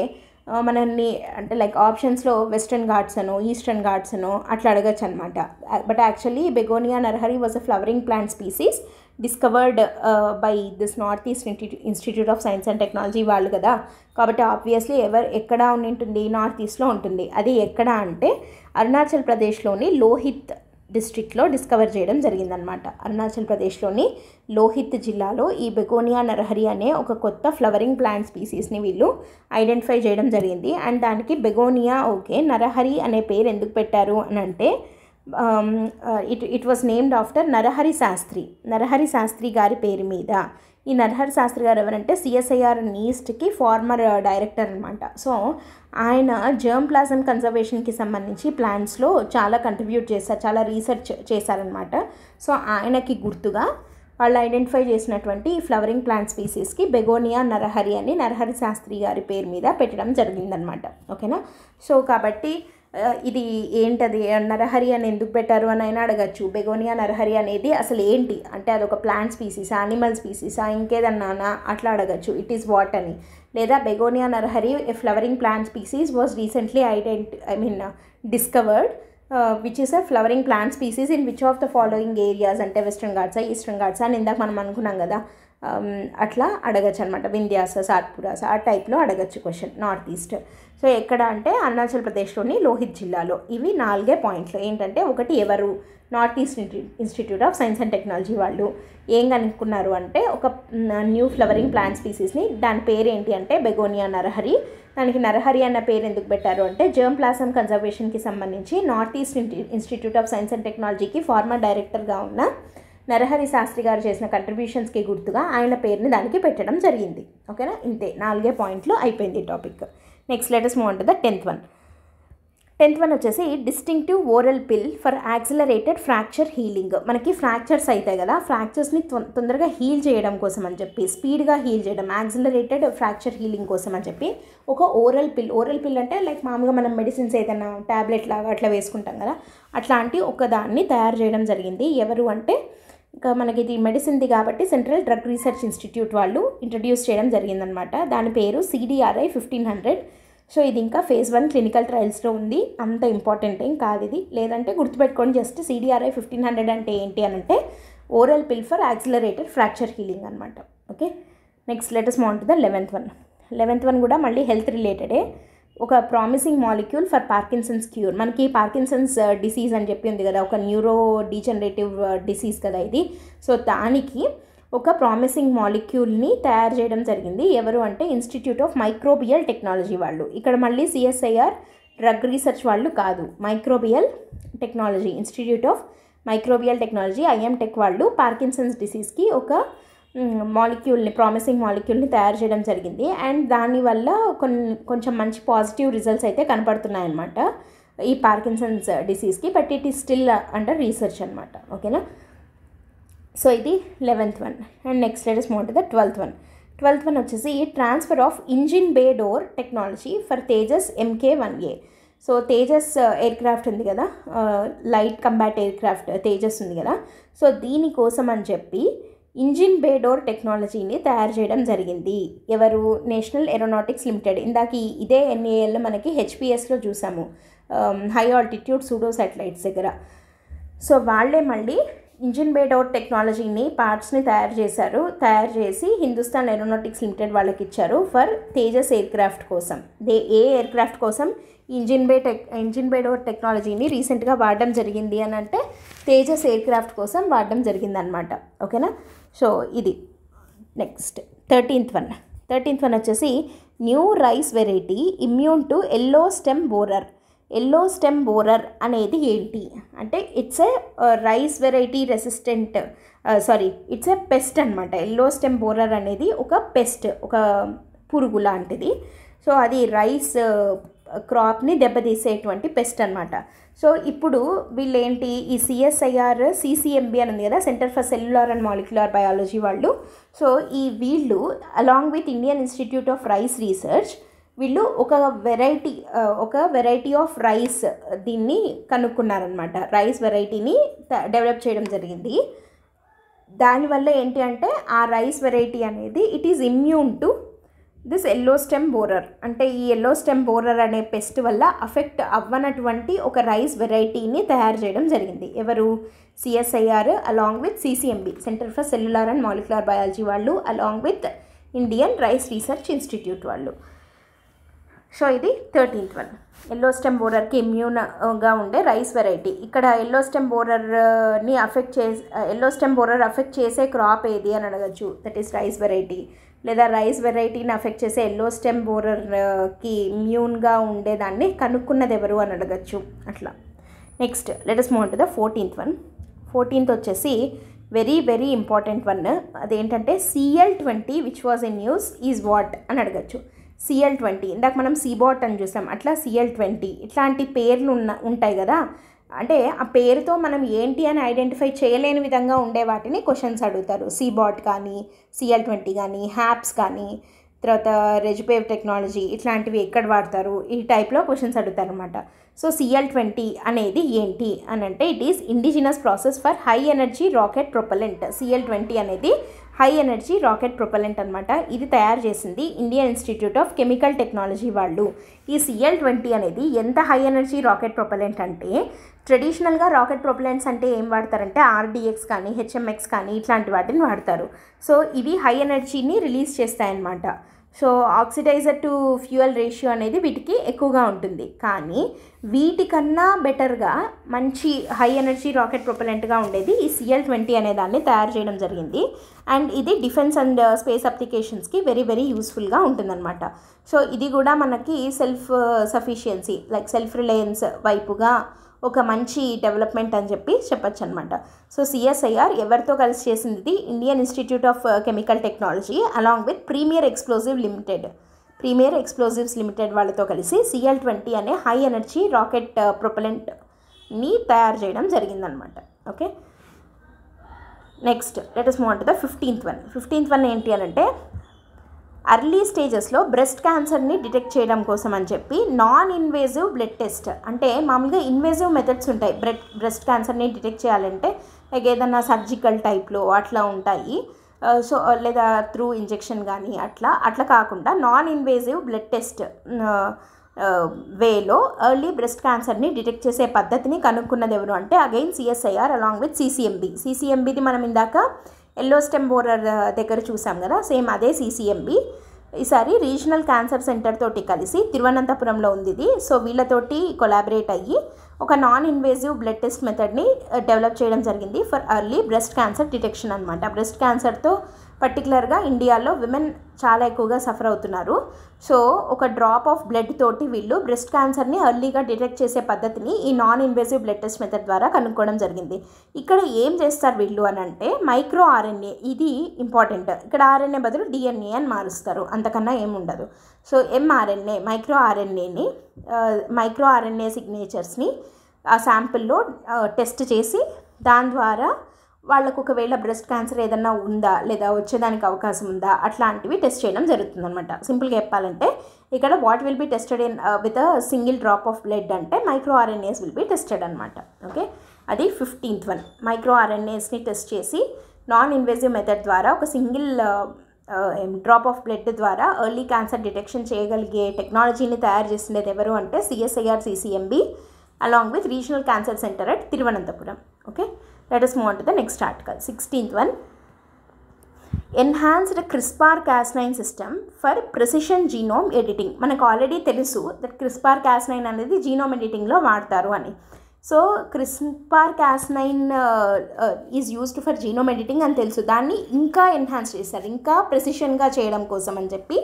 S1: మనల్ని అంటే లైక్ ఆప్షన్స్లో వెస్టర్న్ ఘాట్స్ అనో ఈస్టర్న్ ఘాట్స్ అనో అట్లా అడగచ్చు అనమాట. But actually Begonia Narahari was a flowering plant species discovered by this north east institute of science and technology వాళ్ళు కదా, కాబట్టి ఆబ్వియస్లీ ఎక్కడ ఉంటుంది, నార్త్ ఈస్ట్లో ఉంటుంది. అది ఎక్కడ అంటే అరుణాచల్ ప్రదేశ్లోని లోహిత్ డిస్ట్రిక్ట్లో డిస్కవర్ చేయడం జరిగిందనమాట. అరుణాచల్ ప్రదేశ్లోని లోహిత్ జిల్లాలో ఈ బెగోనియా నరహరి అనే ఒక కొత్త ఫ్లవరింగ్ ప్లాంట్ స్పీసీస్ని వీళ్ళు ఐడెంటిఫై చేయడం జరిగింది. అండ్ దానికి బెగోనియా ఓకే, నరహరి అనే పేరు ఎందుకు పెట్టారు అని అంటే it was named after Narahari Shastri గారి పేరు మీద. ఈ నరహరి శాస్త్రి గారు ఎవరంటే CSIR నీస్ట్కి ఫార్మర్ డైరెక్టర్ అనమాట. సో ఆయన జర్మ్ ప్లాజమ్ కన్జర్వేషన్కి సంబంధించి ప్లాంట్స్లో చాలా కంట్రిబ్యూట్ చేశారు, చాలా రీసెర్చ్ చేశారనమాట. సో ఆయనకి గుర్తుగా వాళ్ళు ఐడెంటిఫై చేసినటువంటి ఈ ఫ్లవరింగ్ ప్లాంట్ స్పీసీస్కి బెగోనియా నరహరి అని నరహరి శాస్త్రి గారి పేరు మీద పెట్టడం జరిగిందనమాట. ఓకేనా, సో కాబట్టి ఇది ఏంటది నరహరి అని ఎందుకు పెట్టారు అని అయినా అడగచ్చు. బెగోనియా నరహరి అనేది అసలు ఏంటి అంటే అదొక ప్లాంట్ స్పీసీసా, యానిమల్ స్పీసీసా, ఇంకేదన్నానా అట్లా అడగచ్చు. ఇట్ ఈస్ వాట్ అని. లేదా Begonia Narahari A flowering plant species was recently discovered which is a flowering plant species in which of the following areas అంటే వెస్ట్రన్ ఘాట్సా ఈస్టర్న్ ఘాట్సా అని ఇందాక మనం అనుకున్నాం కదా, అట్లా అడగచ్చు అనమాట. వింధ్యాస, సాత్పురాస ఆ టైప్లో అడగచ్చు క్వశ్చన్. నార్త్ ఈస్ట్ సో ఎక్కడ అంటే అరుణాచల్ ప్రదేశ్లోని లోహిత్ జిల్లాలో. ఇవి 4 పాయింట్లు ఏంటంటే ఒకటి ఎవరు, north east institute of science and technology వాళ్ళు ఏం కనుక్కున్నారు అంటే ఒక న్యూ ఫ్లవరింగ్ ప్లాంట్ స్పీసీస్ని, దాని పేరు ఏంటి అంటే బెగోనియా నరహరి. దానికి నరహరి అన్న పేరు ఎందుకు పెట్టారు అంటే జర్మ్ ప్లాజమ్ కన్జర్వేషన్కి సంబంధించి north east institute of science and టెక్నాలజీకి ఫార్మర్ డైరెక్టర్గా ఉన్న నరహరి శాస్త్రి గారు చేసిన కంట్రిబ్యూషన్స్కి గుర్తుగా ఆయన పేరుని దానికి పెట్టడం జరిగింది. ఓకేనా, ఇంతే 4 పాయింట్లు అయిపోయింది topic. Next let us move on to the 10th 10th one వచ్చేసి డిస్టింక్టివ్ ఓరల్ పిల్ ఫర్ యాక్సిలరేటెడ్ ఫ్రాక్చర్ హీలింగ్. మనకి ఫ్రాక్చర్స్ అవుతాయి కదా, ఫ్రాక్చర్స్ని తొందరగా హీల్ చేయడం కోసం అని చెప్పి, స్పీడ్గా హీల్ చేయడం, యాక్సిలరేటెడ్ ఫ్రాక్చర్ హీలింగ్ కోసం అని చెప్పి ఒక ఓరల్ పిల్ అంటే లైక్ మామూలుగా మనం మెడిసిన్స్ ఏదైనా ట్యాబ్లెట్ లాగా అట్లా వేసుకుంటాం కదా, అట్లాంటి ఒక దాన్ని తయారు చేయడం జరిగింది. ఎవరు అంటే ఇంకా మనకి ఇది మెడిసిన్ది కాబట్టి సెంట్రల్ డ్రగ్ రీసెర్చ్ ఇన్స్టిట్యూట్ వాళ్ళు ఇంట్రడ్యూస్ చేయడం జరిగిందనమాట. దాని పేరు CDRI 1500. సో ఇది ఇంకా phase 1 క్లినికల్ ట్రయల్స్లో ఉంది. అంత ఇంపార్టెంట్ ఏం కాదు ఇది, లేదంటే గుర్తుపెట్టుకోండి జస్ట్ CDRI 1500 అంటే ఏంటి అని అంటే ఓరల్ పిల్ ఫర్ యాక్సిలరేటెడ్ ఫ్రాక్చర్ హీలింగ్ అనమాట. Okay, next let us move on to the 11th one. 11th one కూడా మళ్ళీ హెల్త్ రిలేటెడే. ఒక promising molecule for Parkinson's cure. మనకి పార్కిన్సన్స్ డిసీజ్ అని చెప్పి ఉంది కదా, ఒక న్యూరో డీజనరేటివ్ డిసీజ్ కదా ఇది. సో దానికి ఒక ప్రామిసింగ్ మాలిక్యూల్ని తయారు చేయడం జరిగింది. ఎవరు అంటే ఇన్స్టిట్యూట్ ఆఫ్ మైక్రోబియల్ టెక్నాలజీ వాళ్ళు. ఇక్కడ మళ్ళీ CSIR డ్రగ్ రీసెర్చ్ వాళ్ళు కాదు, microbial technology, institute of microbial technology IMTech వాళ్ళు పార్కిన్సన్స్ డిసీజ్కి ఒక ప్రామిసింగ్ మాలిక్యూల్ని తయారు చేయడం జరిగింది. అండ్ దానివల్ల కొంచెం మంచి పాజిటివ్ రిజల్ట్స్ అయితే కనపడుతున్నాయన్నమాట ఈ పార్కిన్సన్స్ డిసీజ్కి. But it is still under research అనమాట. ఓకేనా, సో ఇది 11th one. And next let us move on to the 12th one. 12th one వచ్చేసి transfer of engine bay door technology for Tejas MK1A. So Tejas aircraft ఉంది కదా, light combat aircraft Tejas ఉంది కదా, so దీనికోసం అని చెప్పి engine bay door టెక్నాలజీని తయారు చేయడం జరిగింది. ఎవరు? National aeronautics limited. ఇందాక ఇదే NAL మనకి HPSలో చూసాము, హై ఆల్టిట్యూడ్ సూడో శాటిలైట్స్ దగ్గర. సో వాళ్ళే మళ్ళీ ఇంజిన్ బే డోర్ టెక్నాలజీని పార్ట్స్ని తయారు చేసి హిందుస్థాన్ ఏరోనాటిక్స్ లిమిటెడ్ వాళ్ళకి ఇచ్చారు ఫర్ తేజస్ ఎయిర్ క్రాఫ్ట్ కోసం. ఏ ఎయిర్ క్రాఫ్ట్ కోసం ఇంజిన్ బే డోర్ టెక్నాలజీని రీసెంట్గా వాడడం జరిగింది అని అంటే తేజస్ ఎయిర్ క్రాఫ్ట్ కోసం వాడడం జరిగిందనమాట. ఓకేనా, సో ఇది. నెక్స్ట్ 13th వన్ వచ్చేసి new rice variety immune to yellow stem borer అనేది ఏంటి అంటే it's a rice variety resistant, it's a pest అనమాట. ఎల్లో స్టెమ్ బోరర్ అనేది ఒక పెస్ట్, ఒక పురుగు లాంటిది. సో అది రైస్ క్రాప్ని దెబ్బతీసేటువంటి పెస్ట్ అనమాట. సో ఇప్పుడు వీళ్ళేంటి, ఈ CSIR CCMB అని ఉంది కదా, centre for cellular and molecular biology వాళ్ళు. సో వీళ్ళు అలాంగ్ విత్ Indian institute of rice research వీళ్ళు ఒక వెరైటీ ఆఫ్ రైస్ దీన్ని కనుక్కున్నారనమాట. రైస్ వెరైటీని డెవలప్ చేయడం జరిగింది. దానివల్ల ఏంటి అంటే ఆ రైస్ వెరైటీ అనేది it is immune to this yellow stem borer. అంటే ఈ ఎల్లో స్టెమ్ బోరర్ అనే పెస్ట్ వల్ల అఫెక్ట్ అవ్వనటువంటి ఒక రైస్ వెరైటీని తయారు చేయడం జరిగింది. ఎవరు? CSIR along with CCMB, centre for cellular and molecular biology వాళ్ళు, అలాంగ్ విత్ ఇండియన్ రైస్ రీసెర్చ్ ఇన్స్టిట్యూట్ వాళ్ళు. సో ఇది 13th వన్. ఎల్లో స్టెమ్ బోరర్కి ఇమ్యూన్గా ఉండే రైస్ వెరైటీ. ఇక్కడ ఎల్లో స్టెమ్ బోరర్ అఫెక్ట్ చేసే క్రాప్ ఏది అని అడగచ్చు, దట్ ఈస్ రైస్ వెరైటీ. లేదా రైస్ వెరైటీని అఫెక్ట్ చేసే ఎల్లో స్టెమ్ బోరర్కి ఇమ్యూన్గా ఉండేదాన్ని కనుక్కున్నది ఎవరు అని అడగచ్చు అట్లా. Next let us move on to the 14th one. 14th వచ్చేసి వెరీ వెరీ ఇంపార్టెంట్ వన్. అదేంటంటే CL20 which was in use is what అని అడగచ్చు. CL20 ఇందాక మనం CBOT అని చూసాం, అట్లా CL20 ఇట్లాంటి పేర్లు ఉంటాయి కదా, అంటే ఆ పేరుతో మనం ఏంటి అని ఐడెంటిఫై చేయలేని విధంగా ఉండే వాటిని క్వశ్చన్స్ అడుగుతారు. CBOT కానీ CL20 కానీ హ్యాప్స్ కానీ తర్వాత రెజిపేవ్ టెక్నాలజీ ఇట్లాంటివి ఎక్కడ వాడతారు, ఈ టైప్లో క్వశ్చన్స్ అడుగుతారు అనమాట. సో CL20 అనేది ఏంటి అని అంటే it is indigenous process for high energy rocket propellant. CL20 అనేది హై ఎనర్జీ రాకెట్ ప్రొపలెంట్ అనమాట. ఇది తయారు చేసింది Indian institute of chemical technology వాళ్ళు. ఈ CL20 అనేది ఎంత హై ఎనర్జీ రాకెట్ ప్రొపలెంట్ అంటే ట్రెడిషనల్గా రాకెట్ ప్రొపలెంట్స్ అంటే ఏం వాడతారంటే RDX కానీ HMX కానీ ఇట్లాంటి వాటిని వాడతారు. సో ఇవి హై ఎనర్జీని రిలీజ్ చేస్తాయన్నమాట. So oxidiser to fuel ratio అనేది వీటికి ఎక్కువగా ఉంటుంది. కానీ వీటికన్నా బెటర్గా మంచి హై ఎనర్జీ రాకెట్ ప్రొపలెంట్గా ఉండేది ఈ CL20 అనే దాన్ని తయారు చేయడం జరిగింది. అండ్ ఇది డిఫెన్స్ అండ్ స్పేస్ అప్లికేషన్స్కి వెరీ వెరీ యూస్ఫుల్గా ఉంటుందన్నమాట. సో ఇది కూడా మనకి self sufficiency like self reliance వైపుగా ఒక మంచి డెవలప్మెంట్ అని చెప్పచ్చు అనమాట. సో CSIR ఎవరితో కలిసి చేసింది? Indian institute of chemical technology along with premier explosive limited. Premier explosives limited వాళ్ళతో కలిసి CL-20 అనే హై ఎనర్జీ రాకెట్ ప్రొపెలెంట్ని తయారు చేయడం జరిగిందనమాట. Okay, next let us move on to the 15th one ఏంటి అని అంటే అర్లీ స్టేజెస్లో బ్రెస్ట్ క్యాన్సర్ని డిటెక్ట్ చేయడం కోసం అని చెప్పి నాన్ ఇన్వేజివ్ బ్లడ్ టెస్ట్, అంటే మామూలుగా ఇన్వేజివ్ మెథడ్స్ ఉంటాయి బ్రెస్ట్ క్యాన్సర్ని డిటెక్ట్ చేయాలంటే, లైక్ ఏదన్నా సర్జికల్ టైప్లో అట్లా ఉంటాయి. సో లేదా త్రూ ఇంజెక్షన్ కానీ అట్లా కాకుండా నాన్ ఇన్వేజివ్ బ్లడ్ టెస్ట్ వేలో ఎర్లీ బ్రెస్ట్ క్యాన్సర్ని డిటెక్ట్ చేసే పద్ధతిని కనుక్కున్నది ఎవరు అంటే అగైన్ CSIR అలాంగ్ విత్ CCMBది మనం ఇందాక ఎల్లో స్టెమ్ బోరర్ దగ్గర చూసాం కదా, సేమ్ అదే CCMB. ఈసారి రీజనల్ క్యాన్సర్ సెంటర్ తోటి కలిసి తిరువనంతపురంలో ఉంది ఇది. సో వీళ్ళతోటి కొలాబరేట్ అయ్యి ఒక నాన్ ఇన్వేజివ్ బ్లడ్ టెస్ట్ మెథడ్ని డెవలప్ చేయడం జరిగింది for early breast cancer detection అనమాట. బ్రెస్ట్ క్యాన్సర్తో పర్టికులర్గా ఇండియాలో విమెన్ చాలా ఎక్కువగా సఫర్ అవుతున్నారు. సో ఒక డ్రాప్ ఆఫ్ బ్లడ్ తోటి వీళ్ళు బ్రెస్ట్ క్యాన్సర్ని ఎర్లీగా డిటెక్ట్ చేసే పద్ధతిని ఈ non invasive blood test method ద్వారా కనుక్కోవడం జరిగింది. ఇక్కడ ఏం చేస్తారు వీళ్ళు అని అంటే మైక్రో RNA, ఇది ఇంపార్టెంట్. ఇక్కడ RNA బదులు DNA అని మారుస్తారు, అంతకన్నా ఏముండదు. సో mRNA మైక్రో RNA సిగ్నేచర్స్ని ఆ శాంపిల్లో టెస్ట్ చేసి దాని ద్వారా వాళ్ళకు ఒకవేళ బ్రెస్ట్ క్యాన్సర్ ఏదన్నా ఉందా లేదా వచ్చేదానికి అవకాశం ఉందా అట్లాంటివి టెస్ట్ చేయడం జరుగుతుందన్నమాట. సింపుల్గా చెప్పాలంటే ఇక్కడ what will be tested in with a single drop of blood అంటే micro RNAs will be tested అనమాట. ఓకే, అది 15th one. మైక్రో RNAస్ని టెస్ట్ చేసి నాన్ ఇన్వేజివ్ మెథడ్ ద్వారా ఒక సింగిల్ డ్రాప్ ఆఫ్ బ్లడ్ ద్వారా ఎర్లీ క్యాన్సర్ డిటెక్షన్ చేయగలిగే టెక్నాలజీని తయారు చేసినది ఎవరు అంటే CSIR CCMB along with regional cancer centre at Thiruvananthapuram. Okay, let us move on to the next article. 16th one, enhanced CRISPR-Cas9 system for precision genome editing. మనకు already తెలుసు that CRISPR-Cas9 అనేది genome ఎడిటింగ్లో వాడతారు అని. So CRISPR-Cas9 is used for genome editing అని తెలుసు. దాన్ని ఇంకా enhance చేశారు, ఇంకా ప్రెసిషన్గా చేయడం కోసం అని చెప్పి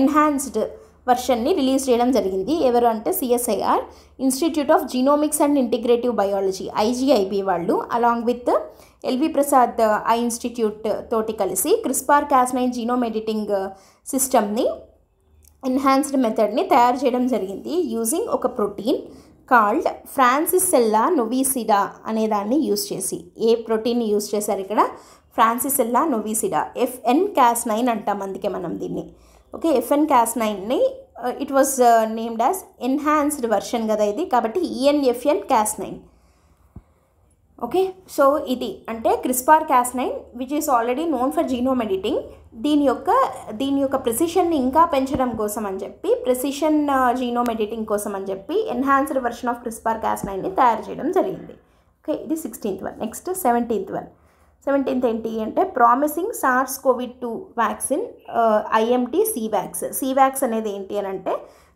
S1: ఎన్హాన్స్డ్ వర్షన్ని రిలీజ్ చేయడం జరిగింది. ఎవరు అంటే CSIR institute of genomics and integrative biology IGIB వాళ్ళు అలాంగ్ with LV Prasad I institute తోటి కలిసి CRISPR-Cas9 జీనోమ్ ఎడిటింగ్ సిస్టమ్ని ఎన్హాన్స్డ్ మెథడ్ని తయారు చేయడం జరిగింది యూజింగ్ ఒక ప్రోటీన్ కాల్డ్ ఫ్రాన్సిసెల్లా నోవిసిడా అనే దాన్ని యూజ్ చేసి. ఏ ప్రోటీన్ని యూజ్ చేశారు ఇక్కడ? ఫ్రాన్సిసెల్లా నోవిసిడా, FN-Cas9 అంటాం అందుకే మనం దీన్ని. ఓకే, FN-Cas9ని it was named as enhanced version కదా ఇది, కాబట్టి ENFN-Cas9. ఓకే, సో ఇది అంటే CRISPR-Cas9 which is already known for genome editing. దీని యొక్క ప్రెసిషన్ని ఇంకా పెంచడం కోసం అని చెప్పి ప్రెసిషన్ జీనోమ్ ఎడిటింగ్ కోసం అని చెప్పి ఎన్హాన్స్డ్ వర్షన్ ఆఫ్ CRISPR-Cas9ని తయారు చేయడం జరిగింది. ఓకే, ఇది 16th one. Next 17th one. 17th ఏంటి అంటే promising SARS-CoV-2 vaccine IMT CVAX అనేది ఏంటి అని అంటే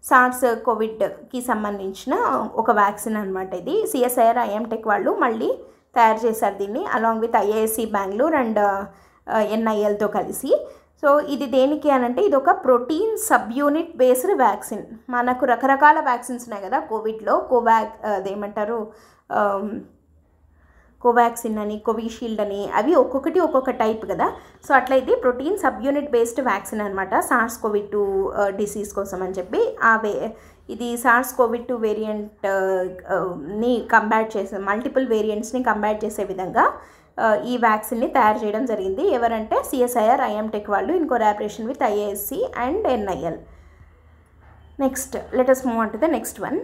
S1: SARS-CoV-కి సంబంధించిన ఒక వ్యాక్సిన్ అనమాట. ఇది CSIR IMTech వాళ్ళు మళ్ళీ తయారు చేశారు దీన్ని along with IISc Bengaluru and NILతో కలిసి. సో ఇది దేనికి అని అంటే ఇది ఒక protein subunit based vaccine. మనకు రకరకాల వ్యాక్సిన్స్ ఉన్నాయి కదా కోవిడ్లో, అదేమంటారు కోవాక్సిన్ అని, కోవిషీల్డ్ అని, అవి ఒక్కొక్కటి ఒక్కొక్క టైప్ కదా. సో అట్లా ఇది protein subunit based vaccine అనమాట SARS-CoV-2 డిసీజ్ కోసం అని చెప్పి. ఇది SARS-CoV-2 వేరియంట్ని కంబ్యాట్ చేసే మల్టిపుల్ వేరియంట్స్ని కంబ్యాట్ చేసే విధంగా ఈ వ్యాక్సిన్ని తయారు చేయడం జరిగింది. ఎవరంటే CSIR IMTech వాళ్ళు in collaboration with IISc and NIL. Next let us move on to the next one.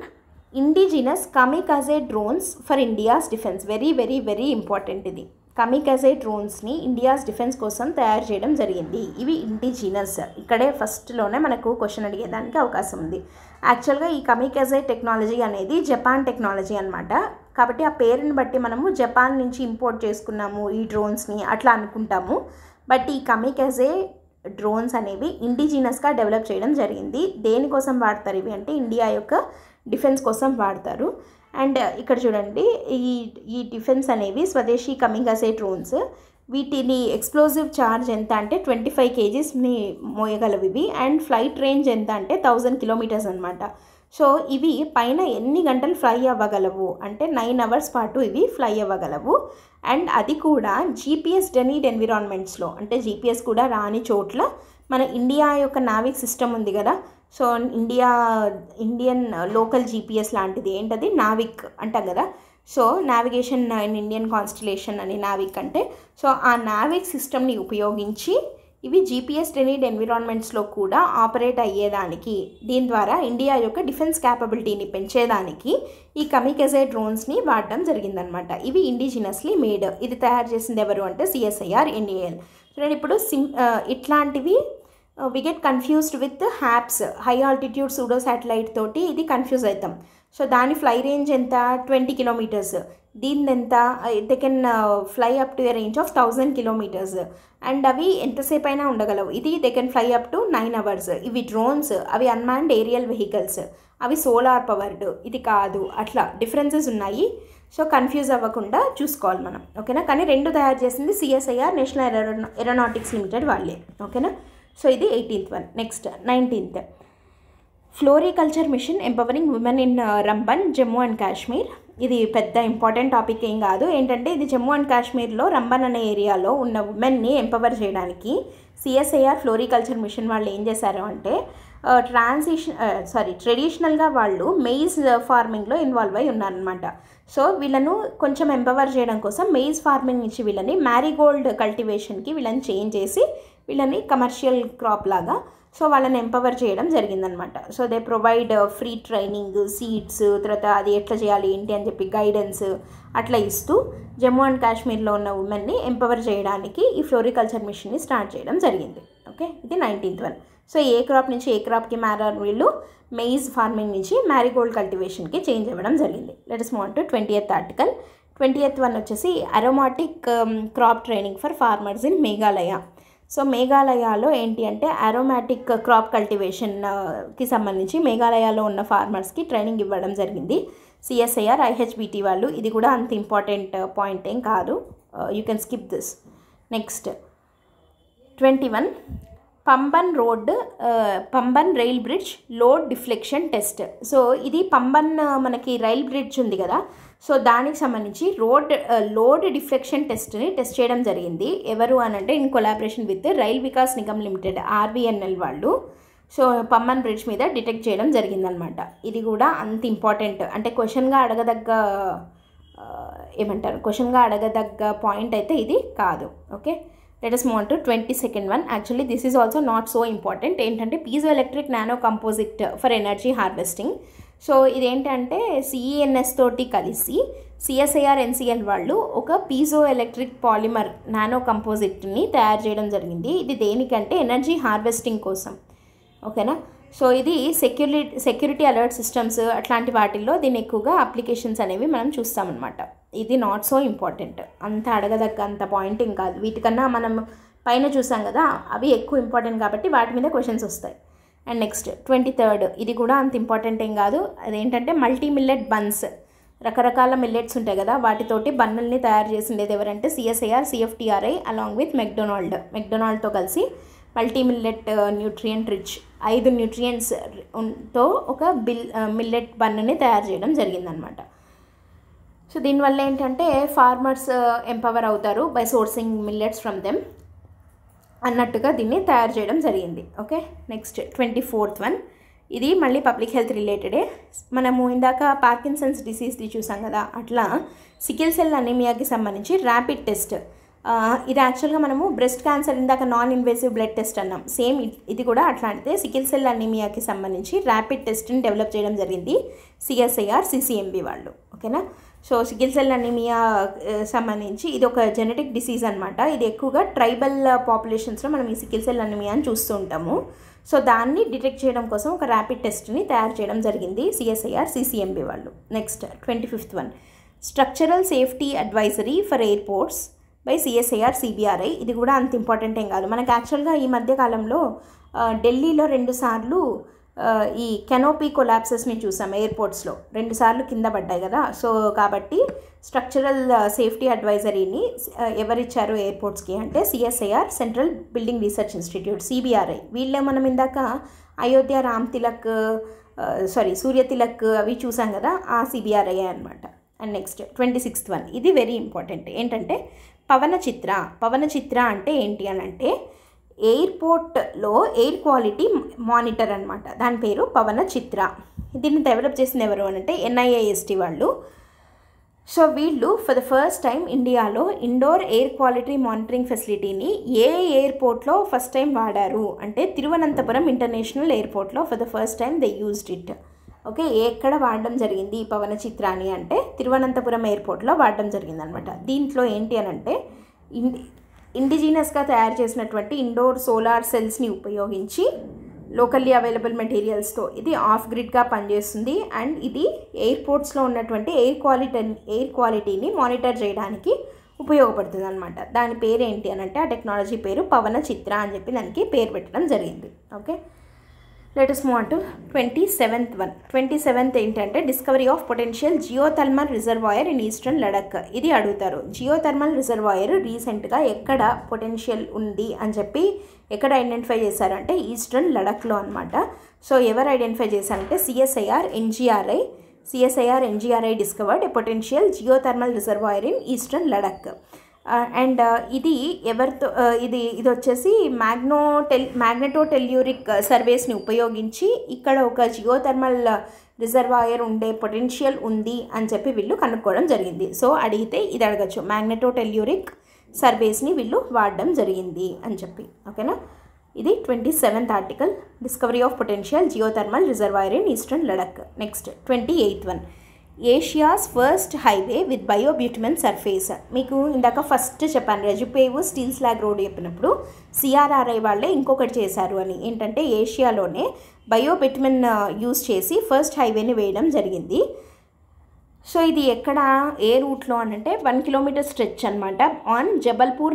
S1: Indigenous kamikaze drones for India's defence. Very very very important ఇది. కమికాజే డ్రోన్స్ని ఇండియాస్ డిఫెన్స్ కోసం తయారు చేయడం జరిగింది. ఇవి ఇండిజినస్. ఇక్కడే ఫస్ట్లోనే మనకు question అడిగేదానికి అవకాశం ఉంది. యాక్చువల్గా ఈ కమికాజే టెక్నాలజీ అనేది జపాన్ టెక్నాలజీ అనమాట. కాబట్టి ఆ పేరుని బట్టి మనము జపాన్ నుంచి ఇంపోర్ట్ చేసుకున్నాము ఈ డ్రోన్స్ని అట్లా అనుకుంటాము. బట్ ఈ కమికాజే డ్రోన్స్ అనేవి ఇండిజినస్గా డెవలప్ చేయడం జరిగింది. దేనికోసం వాడతారు ఇవి అంటే ఇండియా యొక్క డిఫెన్స్ కోసం వాడతారు. అండ్ ఇక్కడ చూడండి ఈ డిఫెన్స్ అనేవి స్వదేశీ కమికాజే డ్రోన్స్. వీటిని ఎక్స్ప్లోజివ్ ఛార్జ్ ఎంత అంటే 25 kgsని మోయగలవు ఇవి. అండ్ ఫ్లైట్ రేంజ్ ఎంత అంటే 1000 kilometers అనమాట. సో ఇవి పైన ఎన్ని గంటలు ఫ్లై అవ్వగలవు అంటే 9 hours పాటు ఇవి ఫ్లై అవ్వగలవు. అండ్ అది కూడా GPS డెనీడ్ ఎన్విరాన్మెంట్స్లో, అంటే GPS కూడా రాని చోట్ల మన ఇండియా యొక్క నావిక్ సిస్టమ్ ఉంది కదా, సో ఇండియన్ లోకల్ జీపీఎస్ లాంటిది ఏంటది నావిక్ అంటాం కదా. So navigation in Indian constellation అని నావిక్ అంటే. సో ఆ నావిక్ సిస్టమ్ని ఉపయోగించి ఇవి జీపీఎస్ ట్రైనిడ్ ఎన్విరాన్మెంట్స్లో కూడా ఆపరేట్ అయ్యేదానికి, దీని ద్వారా ఇండియా యొక్క డిఫెన్స్ క్యాపబిలిటీని పెంచేదానికి ఈ కమికజే డ్రోన్స్ని వాడడం జరిగిందనమాట. ఇవి ఇండిజినస్లీ మేడ్. ఇది తయారు చేసింది ఎవరు అంటే CSIR NAL. చూడండి, ఇప్పుడు ఇట్లాంటివి we get confused with HAPS, high altitude pseudo satellite తోటి ఇది కన్ఫ్యూజ్ అవుతాం. సో దాని ఫ్లై రేంజ్ ఎంత, 20 కిలోమీటర్స్. దీని ఎంత, they can fly up to a range of 1000 kilometres. And అవి ఎంతసేపు అయినా ఉండగలవు. ఇది they can fly up to 9 hours. ఇవి డ్రోన్స్, అవి అన్మాన్డ్ ఏరియల్ వెహికల్స్, అవి సోలార్ పవర్డ్, ఇది కాదు. అట్లా డిఫరెన్సెస్ ఉన్నాయి. సో కన్ఫ్యూజ్ అవ్వకుండా చూసుకోవాలి మనం, ఓకేనా. కానీ రెండు తయారు చేసింది CSIR నేషనల్ ఏరోనాటిక్స్ లిమిటెడ్ వాళ్ళే, ఓకేనా. సో ఇది 18th one. Next 19th, floriculture mission empowering women in Ramban, Jammu and Kashmir. ఇది పెద్ద ఇంపార్టెంట్ టాపిక్ ఏం కాదు. ఏంటంటే ఇది జమ్మూ అండ్ కాశ్మీర్లో రంబన్ అనే ఏరియాలో ఉన్న ఉమెన్ని ఎంపవర్ చేయడానికి CSIR ఫ్లోరికల్చర్ మిషన్ వాళ్ళు ఏం చేశారు అంటే ట్రెడిషనల్గా వాళ్ళు మెయిజ్ ఫార్మింగ్లో ఇన్వాల్వ్ అయి ఉన్నారనమాట. సో వీళ్ళను కొంచెం ఎంపవర్ చేయడం కోసం మెయిజ్ ఫార్మింగ్ నుంచి వీళ్ళని మ్యారీగోల్డ్ కల్టివేషన్కి వీళ్ళని చేంజ్ చేసి వీళ్ళని కమర్షియల్ క్రాప్ లాగా సో వాళ్ళని ఎంపవర్ చేయడం జరిగిందనమాట. So they provide free training, seeds, తర్వాత అది ఎట్లా చేయాలి ఏంటి అని చెప్పి గైడెన్స్ అట్లా ఇస్తూ జమ్మూ అండ్ కాశ్మీర్లో ఉన్న ఉమెన్ని ఎంపవర్ చేయడానికి ఈ ఫ్లోరికల్చర్ మిషన్ని స్టార్ట్ చేయడం జరిగింది. ఓకే, ఇది 19th వన్. సో ఏ క్రాప్ నుంచి ఏ క్రాప్కి మారారు వీళ్ళు, మెయిజ్ ఫార్మింగ్ నుంచి మ్యారీగోల్డ్ కల్టివేషన్కి చేంజ్ అవ్వడం జరిగింది. Let us move on to 20th article. 20th one వచ్చేసి aromatic crop training for farmers in Meghalaya. So మేఘాలయలో ఏంటి అంటే అరోమాటిక్ క్రాప్ కల్టివేషన్కి సంబంధించి మేఘాలయలో ఉన్న ఫార్మర్స్కి ట్రైనింగ్ ఇవ్వడం జరిగింది CSIR IHBT వాళ్ళు. ఇది కూడా అంత ఇంపార్టెంట్ పాయింట్ ఏం కాదు, you can skip this. Next 21, Pamban rail bridge load deflection test. So ఇది పంబన్ మనకి రైల్ బ్రిడ్జ్ ఉంది కదా, సో దానికి సంబంధించి లోడ్ డిఫ్లెక్షన్ టెస్ట్ని టెస్ట్ చేయడం జరిగింది. ఎవరు అనంటే in collaboration with rail Vikas Nigam limited RVNL వాళ్ళు. సో పంబన్ బ్రిడ్జ్ మీద డిటెక్ట్ చేయడం జరిగిందనమాట. ఇది కూడా అంత ఇంపార్టెంట్ అంటే క్వశ్చన్గా అడగదగ్గ పాయింట్ అయితే ఇది కాదు. Okay, let us move on to 22nd one. Actually this is also not so important. ఏంటంటే piezoelectric nano composite for energy harvesting. So ఇదేంటంటే CENS తోటి కలిసి CSIR NCL వాళ్ళు ఒక పీజోఎలెక్ట్రిక్ పాలిమర్ నానో కంపోజిట్ని తయారు చేయడం జరిగింది. ఇది దేనికంటే ఎనర్జీ హార్వెస్టింగ్ కోసం, ఓకేనా. సో ఇది సెక్యూరిటీ అలర్ట్ సిస్టమ్స్ అట్లాంటి వాటిల్లో దీని ఎక్కువగా అప్లికేషన్స్ అనేవి మనం చూస్తామన్నమాట. ఇది నాట్ సో ఇంపార్టెంట్, అంత అడగదగ్గ అంత పాయింటింగ్ కాదు. వీటికన్నా మనం పైన చూసాం కదా, అవి ఎక్కువ ఇంపార్టెంట్ కాబట్టి వాటి మీద క్వశ్చన్స్ వస్తాయి. అండ్ నెక్స్ట్ 23rd, ఇది కూడా అంత ఇంపార్టెంట్ ఏం కాదు. అదేంటంటే మల్టీ మిల్లెట్ బన్స్, రకరకాల మిల్లెట్స్ ఉంటాయి కదా, వాటితోటి బన్నుల్ని తయారు చేసిండేది ఎవరంటే CSIR CFTRI అలాంగ్ విత్ మెక్డొనాల్డ్తో కలిసి మల్టీ మిల్లెట్ న్యూట్రియంట్ రిచ్ 5 న్యూట్రియంట్స్తో ఒక మిల్లెట్ బన్నుని తయారు చేయడం జరిగిందనమాట. సో దీనివల్ల ఏంటంటే ఫార్మర్స్ ఎంపవర్ అవుతారు by sourcing millets from them అన్నట్టుగా దీన్ని తయారు చేయడం జరిగింది. Okay, next 24th one. ఇది మళ్ళీ పబ్లిక్ హెల్త్ రిలేటెడే. మనము ఇందాక పార్కిన్సన్స్ డిసీజ్ది చూసాం కదా, అట్లా సికిల్ సెల్ అనీమియాకి సంబంధించి ర్యాపిడ్ టెస్ట్. ఇది యాక్చువల్గా మనము బ్రెస్ట్ క్యాన్సర్ ఇందాక నాన్ ఇన్వేసివ్ బ్లడ్ టెస్ట్ అన్నాం, సేమ్ ఇది కూడా అట్లాంటిదే. సికిల్ సెల్ అనీమియాకి సంబంధించి ర్యాపిడ్ టెస్ట్ని డెవలప్ చేయడం జరిగింది CSIR CCMB వాళ్ళు, ఓకేనా. సో సికిల్ సెల్ అనీమియా సంబంధించి ఇది ఒక జెనెటిక్ డిసీజ్ అనమాట. ఇది ఎక్కువగా ట్రైబల్ పాపులేషన్స్లో మనం ఈ సికిల్ సెల్ అనీమియా అని చూస్తూ ఉంటాము. సో దాన్ని డిటెక్ట్ చేయడం కోసం ఒక ర్యాపిడ్ టెస్ట్ని తయారు చేయడం జరిగింది CSIR CCMB వాళ్ళు. Next 25th one, structural safety advisory for airports by CSIR CBRI. ఇది కూడా అంత ఇంపార్టెంట్ ఏం కాదు. మనకు యాక్చువల్గా ఈ మధ్యకాలంలో ఢిల్లీలో 2 సార్లు ఈ కెనోపీ కొలాప్సెస్ని చూసాం, ఎయిర్పోర్ట్స్లో 2 సార్లు కింద పడ్డాయి కదా. సో కాబట్టి స్ట్రక్చరల్ సేఫ్టీ అడ్వైజరీని ఎవరిచ్చారు ఎయిర్పోర్ట్స్కి అంటే CSIR central building research institute CBRI. వీళ్ళే మనం ఇందాక అయోధ్య సూర్య తిలక్ అవి చూసాం కదా, ఆ CBRI అనమాట. అండ్ నెక్స్ట్ 26th వన్, ఇది వెరీ ఇంపార్టెంట్. ఏంటంటే పవన చిత్ర అంటే ఏంటి అని అంటే ఎయిర్పోర్ట్లో ఎయిర్ క్వాలిటీ మానిటర్ అనమాట. దాని పేరు పవన చిత్ర. దీన్ని డెవలప్ చేసింది ఎవరు అంటే NIST వాళ్ళు. సో వీళ్ళు ఫర్ ద ఫస్ట్ టైం ఇండియాలో ఇండోర్ ఎయిర్ క్వాలిటీ మానిటరింగ్ ఫెసిలిటీని ఏ ఎయిర్పోర్ట్లో ఫస్ట్ టైం వాడారు అంటే తిరువనంతపురం ఇంటర్నేషనల్ ఎయిర్పోర్ట్లో for the first time they used it. Okay, ఎక్కడ వాడడం జరిగింది ఈ పవన చిత్రాన్ని అంటే తిరువనంతపురం ఎయిర్పోర్ట్లో వాడడం జరిగింది అనమాట. దీంట్లో ఏంటి అని అంటే ఇండిజినస్గా తయారు చేసినటువంటి ఇండోర్ సోలార్ సెల్స్ని ఉపయోగించి లోకల్లీ అవైలబుల్ మెటీరియల్స్తో ఇది ఆఫ్ గ్రిడ్గా పనిచేస్తుంది. అండ్ ఇది ఎయిర్పోర్ట్స్లో ఉన్నటువంటి ఎయిర్ క్వాలిటీని మానిటర్ చేయడానికి ఉపయోగపడుతుంది అనమాట. దాని పేరు ఏంటి అని అంటే ఆ టెక్నాలజీ పేరు పవన చిత్ర అని చెప్పి దానికి పేరు పెట్టడం జరిగింది. Okay, let us move on to 27th one. 27th ఏంటంటే discovery of potential geothermal reservoir in eastern Ladakh. ఇది అడుగుతారు. జియోథర్మల్ రిజర్వాయర్ రీసెంట్గా ఎక్కడ పొటెన్షియల్ ఉంది అని చెప్పి ఎక్కడ ఐడెంటిఫై చేశారంటే ఈస్టర్న్ లడక్లో అనమాట. సో ఎవరు ఐడెంటిఫై చేశారంటే CSIR NGRI discovered a potential geothermal reservoir in eastern Ladakh. And ఇది ఎవరితో ఇది వచ్చేసి మ్యాగ్నెటోటెల్యూరిక్ సర్వేస్ని ఉపయోగించి ఇక్కడ ఒక జియోథర్మల్ రిజర్వాయర్ ఉండే పొటెన్షియల్ ఉంది అని చెప్పి వీళ్ళు కనుక్కోవడం జరిగింది. సో అడిగితే ఇది అడగచ్చు, మ్యాగ్నెటోటెల్యూరిక్ సర్వేస్ని వీళ్ళు వాడడం జరిగింది అని చెప్పి. ఓకేనా, ఇది 27th article discovery of potential geothermal reservoir in eastern Ladakh. Next 28th one. Asia's first highway with biobitumen surface. మీకు ఇందాక ఫస్ట్ చెప్పాను రజుపేవ్ స్టీల్ స్లాగ్ రోడ్ చెప్పినప్పుడు CRRI వాళ్ళే ఇంకొకటి చేశారు అని. ఏంటంటే ఏషియాలోనే బయోబిటుమన్ యూజ్ చేసి ఫస్ట్ హైవేని వేయడం జరిగింది. సో ఇది ఎక్కడ ఏ రూట్లో అని అంటే 1 కిలోమీటర్ స్ట్రెచ్ అనమాట ఆన్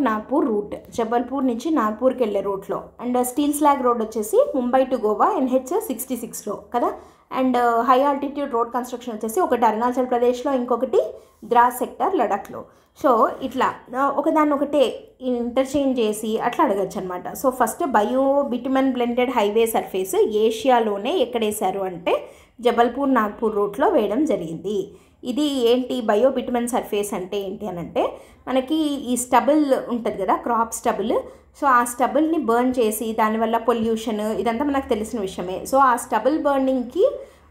S1: నాగ్పూర్ రూట్. జబల్పూర్ నుంచి నాగ్పూర్కి వెళ్ళే రూట్లో. అండ్ స్టీల్ స్లాగ్ రోడ్ వచ్చేసి ముంబై టు గోవా NH 66లో కదా. And high altitude road construction వచ్చేసి ఒకటి అరుణాచల్ ప్రదేశ్లో, ఇంకొకటి ద్రాస్ సెక్టర్ లడఖ్లో. సో ఇట్లా ఒకదాన్ని ఒకటే ఇంటర్చేంజ్ చేసి అట్లా అడగచ్చు అనమాట. So first biobitumen blended highway surface ఏషియాలోనే ఎక్కడేశారు అంటే జబల్పూర్ నాగ్పూర్ రూట్లో వేయడం జరిగింది. ఇది ఏంటి బయోబిటుమన్ సర్ఫేస్ అంటే ఏంటి అని అంటే మనకి ఈ స్టబుల్ ఉంటుంది కదా, క్రాప్ స్టబుల్. సో ఆ స్టబుల్ని బర్న్ చేసి దానివల్ల పొల్యూషన్ ఇదంతా మనకు తెలిసిన విషయమే. సో ఆ స్టబుల్ బర్నింగ్కి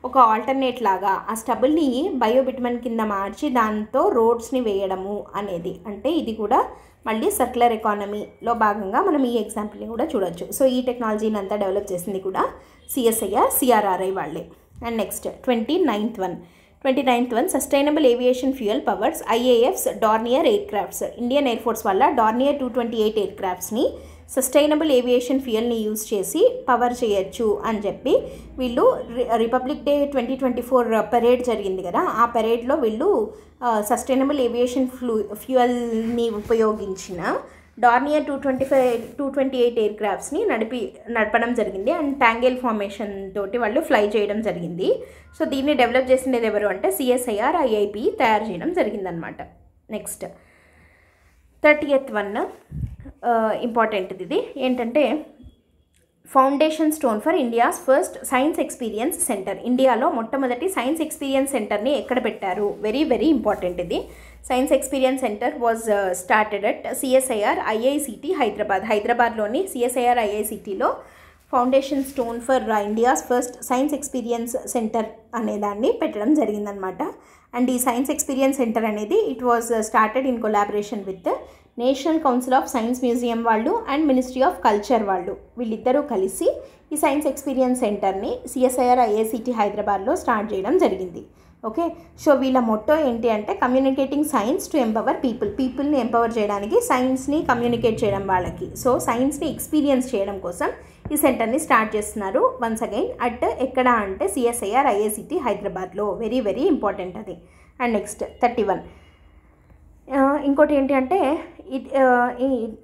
S1: ఒక ఆల్టర్నేట్ లాగా ఆ స్టబుల్ని బయోబిటుమన్ కింద మార్చి దాంతో రోడ్స్ని వేయడము అనేది. అంటే ఇది కూడా మళ్ళీ సర్క్యులర్ ఎకానమీలో భాగంగా మనం ఈ ఎగ్జాంపుల్ని కూడా చూడొచ్చు. సో ఈ టెక్నాలజీని అంతా డెవలప్ చేసింది కూడా CRRI వాళ్ళే. And next 29th one. Sustainable aviation fuel powers IAF's Dornier aircrafts. Indian air force వల్ల డార్నియర్ 228 ఎయిర్ క్రాఫ్ట్స్ని సస్టైనబుల్ ఏవియేషన్ ఫ్యూయల్ని యూజ్ చేసి పవర్ చేయొచ్చు అని చెప్పి వీళ్ళు రిపబ్లిక్ డే 2024 పెరేడ్ జరిగింది కదా, ఆ పెరేడ్లో వీళ్ళు సస్టైనబుల్ ఏవియేషన్ ఫ్యూయల్ని ఉపయోగించిన డార్నియర్ 228 ఎయిర్ క్రాఫ్ట్స్ని నడపడం జరిగింది. అండ్ టాంగేల్ ఫార్మేషన్ తోటి వాళ్ళు ఫ్లై చేయడం జరిగింది. సో దీన్ని డెవలప్ చేసింది ఎవరు అంటే CSIR IIP తయారు చేయడం జరిగిందనమాట. Next 30th one important. ఇది ఏంటంటే foundation stone for India's first science experience centre. ఇండియాలో మొట్టమొదటి సైన్స్ ఎక్స్పీరియన్స్ సెంటర్ని ఎక్కడ పెట్టారు? వెరీ వెరీ ఇంపార్టెంట్ ఇది. Science experience centre was started at CSIR IICT హైదరాబాద్లోని CSIR IICTలో foundation stone for India's first science experience centre అనేదాన్ని పెట్టడం జరిగిందనమాట. అండ్ ఈ సైన్స్ ఎక్స్పీరియన్స్ సెంటర్ అనేది it was started in collaboration with national council of science museum వాళ్ళు and ministry of culture వాళ్ళు. వీళ్ళిద్దరూ కలిసి ఈ సైన్స్ ఎక్స్పీరియన్స్ సెంటర్ని CSIR IICT హైదరాబాద్లో స్టార్ట్ చేయడం జరిగింది. ఓకే, సో వీళ్ళ మొట్టో ఏంటి అంటే కమ్యూనికేటింగ్ సైన్స్ టు ఎంపవర్ పీపుల్ని ఎంపవర్ చేయడానికి, సైన్స్ని కమ్యూనికేట్ చేయడం వాళ్ళకి. సో సైన్స్ని ఎక్స్పీరియన్స్ చేయడం కోసం ఈ సెంటర్ని స్టార్ట్ చేస్తున్నారు. వన్స్ అగైన్ అట్ ఎక్కడ అంటే CSIR IICT హైదరాబాద్లో. వెరీ వెరీ ఇంపార్టెంట్ అది. అండ్ నెక్స్ట్ 31 ఇంకోటి ఏంటి అంటే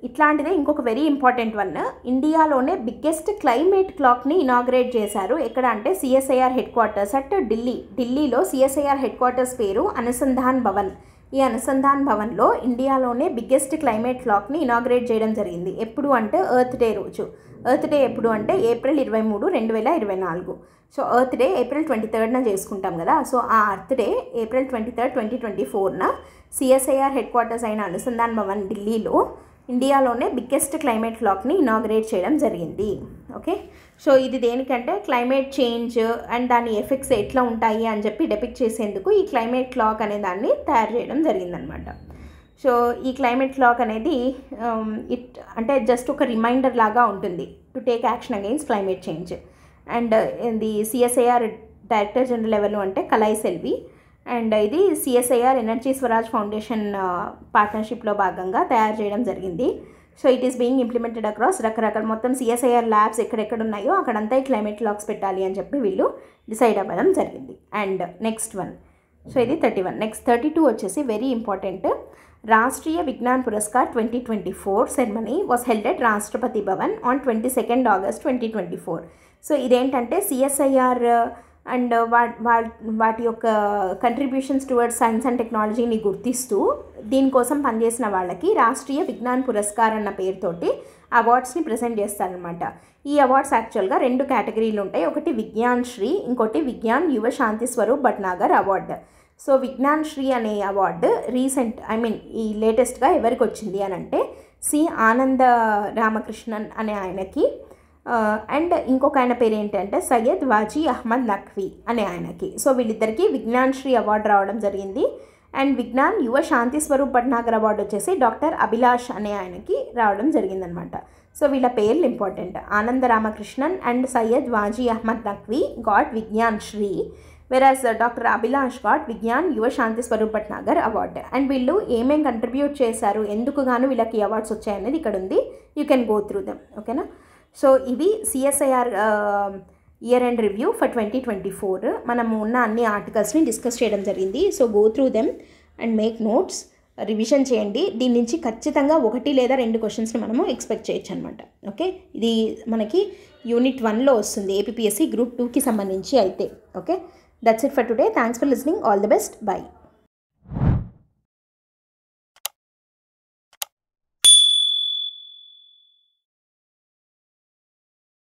S1: ఇట్లాంటిదే ఇంకొక వెరీ ఇంపార్టెంట్ వన్. ఇండియాలోనే బిగ్గెస్ట్ క్లైమేట్ క్లాక్ని ఇనాగ్రేట్ చేశారు. ఎక్కడ అంటే CSIR హెడ్ క్వార్టర్స్ అట్ ఢిల్లీలో CSIR హెడ్ క్వార్టర్స్ పేరు అనుసంధాన్ భవన్. ఈ అనుసంధాన్ భవన్లో ఇండియాలోనే బిగ్గెస్ట్ క్లైమేట్ క్లాక్ని ఇనాగ్రేట్ చేయడం జరిగింది. ఎప్పుడు అంటే ఎర్త్ డే రోజు. ఎర్త్ డే ఎప్పుడు అంటే April 23, 2024. So earth day April 23rd చేసుకుంటాం కదా. సో ఆ earth day April 23rd, 2024 CSIR head quarters అయిన అనుసంధాన్ భవన్ ఢిల్లీలో ఇండియాలోనే బిగ్గెస్ట్ క్లైమేట్ క్లాక్ని ఇనాగ్రేట్ చేయడం జరిగింది. ఓకే, సో ఇది దేనికంటే క్లైమేట్ చేంజ్ అండ్ దాని ఎఫెక్ట్స్ ఎట్లా ఉంటాయి అని చెప్పి డెపిక్ట్ చేసేందుకు ఈ క్లైమేట్ క్లాక్ అనే దాన్ని తయారు చేయడం జరిగిందనమాట. సో ఈ క్లైమేట్ క్లాక్ అనేది అంటే జస్ట్ ఒక రిమైండర్ లాగా ఉంటుంది to take action against climate change. And ఇది CSIR డైరెక్టర్ జనరల్ లెవెల్ అంటే కలై సెల్వి, అండ్ ఇది CSIR ఎనర్జీ స్వరాజ్ ఫౌండేషన్ పార్ట్నర్షిప్లో భాగంగా తయారు చేయడం జరిగింది. So it is being implemented across రకరకాల మొత్తం CSIR ల్యాబ్స్ ఎక్కడెక్కడ ఉన్నాయో అక్కడంతా ఈ క్లైమేట్ క్లాక్స్ పెట్టాలి అని చెప్పి వీళ్ళు డిసైడ్ అవ్వడం జరిగింది. అండ్ నెక్స్ట్ వన్, సో ఇది 31. నెక్స్ట్ 32 వచ్చేసి very important. Rashtriya Vigyan Puraskar 2024 ceremony was held at Rashtrapati Bhavan on 22 August 2024. So ఇదేంటంటే CSIR అండ్ వాటి యొక్క కంట్రిబ్యూషన్స్ టువర్డ్స్ సైన్స్ అండ్ టెక్నాలజీని గుర్తిస్తూ దీనికోసం పనిచేసిన వాళ్ళకి రాష్ట్రీయ విజ్ఞాన్ పురస్కార్ అన్న పేరుతోటి అవార్డ్స్ని ప్రజెంట్ చేస్తారనమాట. ఈ అవార్డ్స్ యాక్చువల్గా 2 కేటగిరీలు ఉంటాయి. ఒకటి విజ్ఞాన్ శ్రీ, ఇంకోటి విజ్ఞాన్ యువ శాంతి స్వరూప్ భట్నాగర్ అవార్డు. సో విజ్ఞాన్ శ్రీ అనే అవార్డు ఈ లేటెస్ట్గా ఎవరికి వచ్చింది అని అంటే సి ఆనంద రామకృష్ణన్ అనే ఆయనకి, అండ్ ఇంకొక ఆయన పేరు ఏంటంటే సయ్యద్ వాజీ అహ్మద్ నఖ్వీ అనే ఆయనకి. సో వీళ్ళిద్దరికీ విజ్ఞాన్ శ్రీ అవార్డు రావడం జరిగింది. అండ్ విజ్ఞాన్ యువ శాంతి స్వరూప్ భట్నాగర్ అవార్డు వచ్చేసి డాక్టర్ అభిలాష్ అనే ఆయనకి రావడం జరిగిందనమాట. సో వీళ్ళ పేర్లు ఇంపార్టెంట్. ఆనంద రామకృష్ణన్ అండ్ సయ్యద్ వాజీ అహ్మద్ నఖ్వీ గాట్ విజ్ఞాన్ శ్రీ, వెరాజ్ డాక్టర్ అభిలాష్ గాట్ విజ్ఞాన్ యువ శాంతి స్వరూప్ భట్నాగర్ అవార్డు. అండ్ వీళ్ళు ఏమేం కంట్రిబ్యూట్ చేశారు, ఎందుకు గాను వీళ్ళకి అవార్డ్స్ వచ్చాయనేది ఇక్కడ ఉంది. You can go through them. ఓకేనా. సో ఇవి CSIR year end review for 2024. మనము ఉన్న అన్ని ఆర్టికల్స్ని డిస్కస్ చేయడం జరిగింది. So go through them and make notes, revision చేయండి. దీని నుంచి ఖచ్చితంగా 1 లేదా 2 క్వశ్చన్స్ని మనము ఎక్స్పెక్ట్ చేయొచ్చు అనమాట. ఓకే, ఇది మనకి యూనిట్ 1లో వస్తుంది APPSC గ్రూప్ 2కి సంబంధించి అయితే. Okay, that's it for today. Thanks for listening. All the best. By.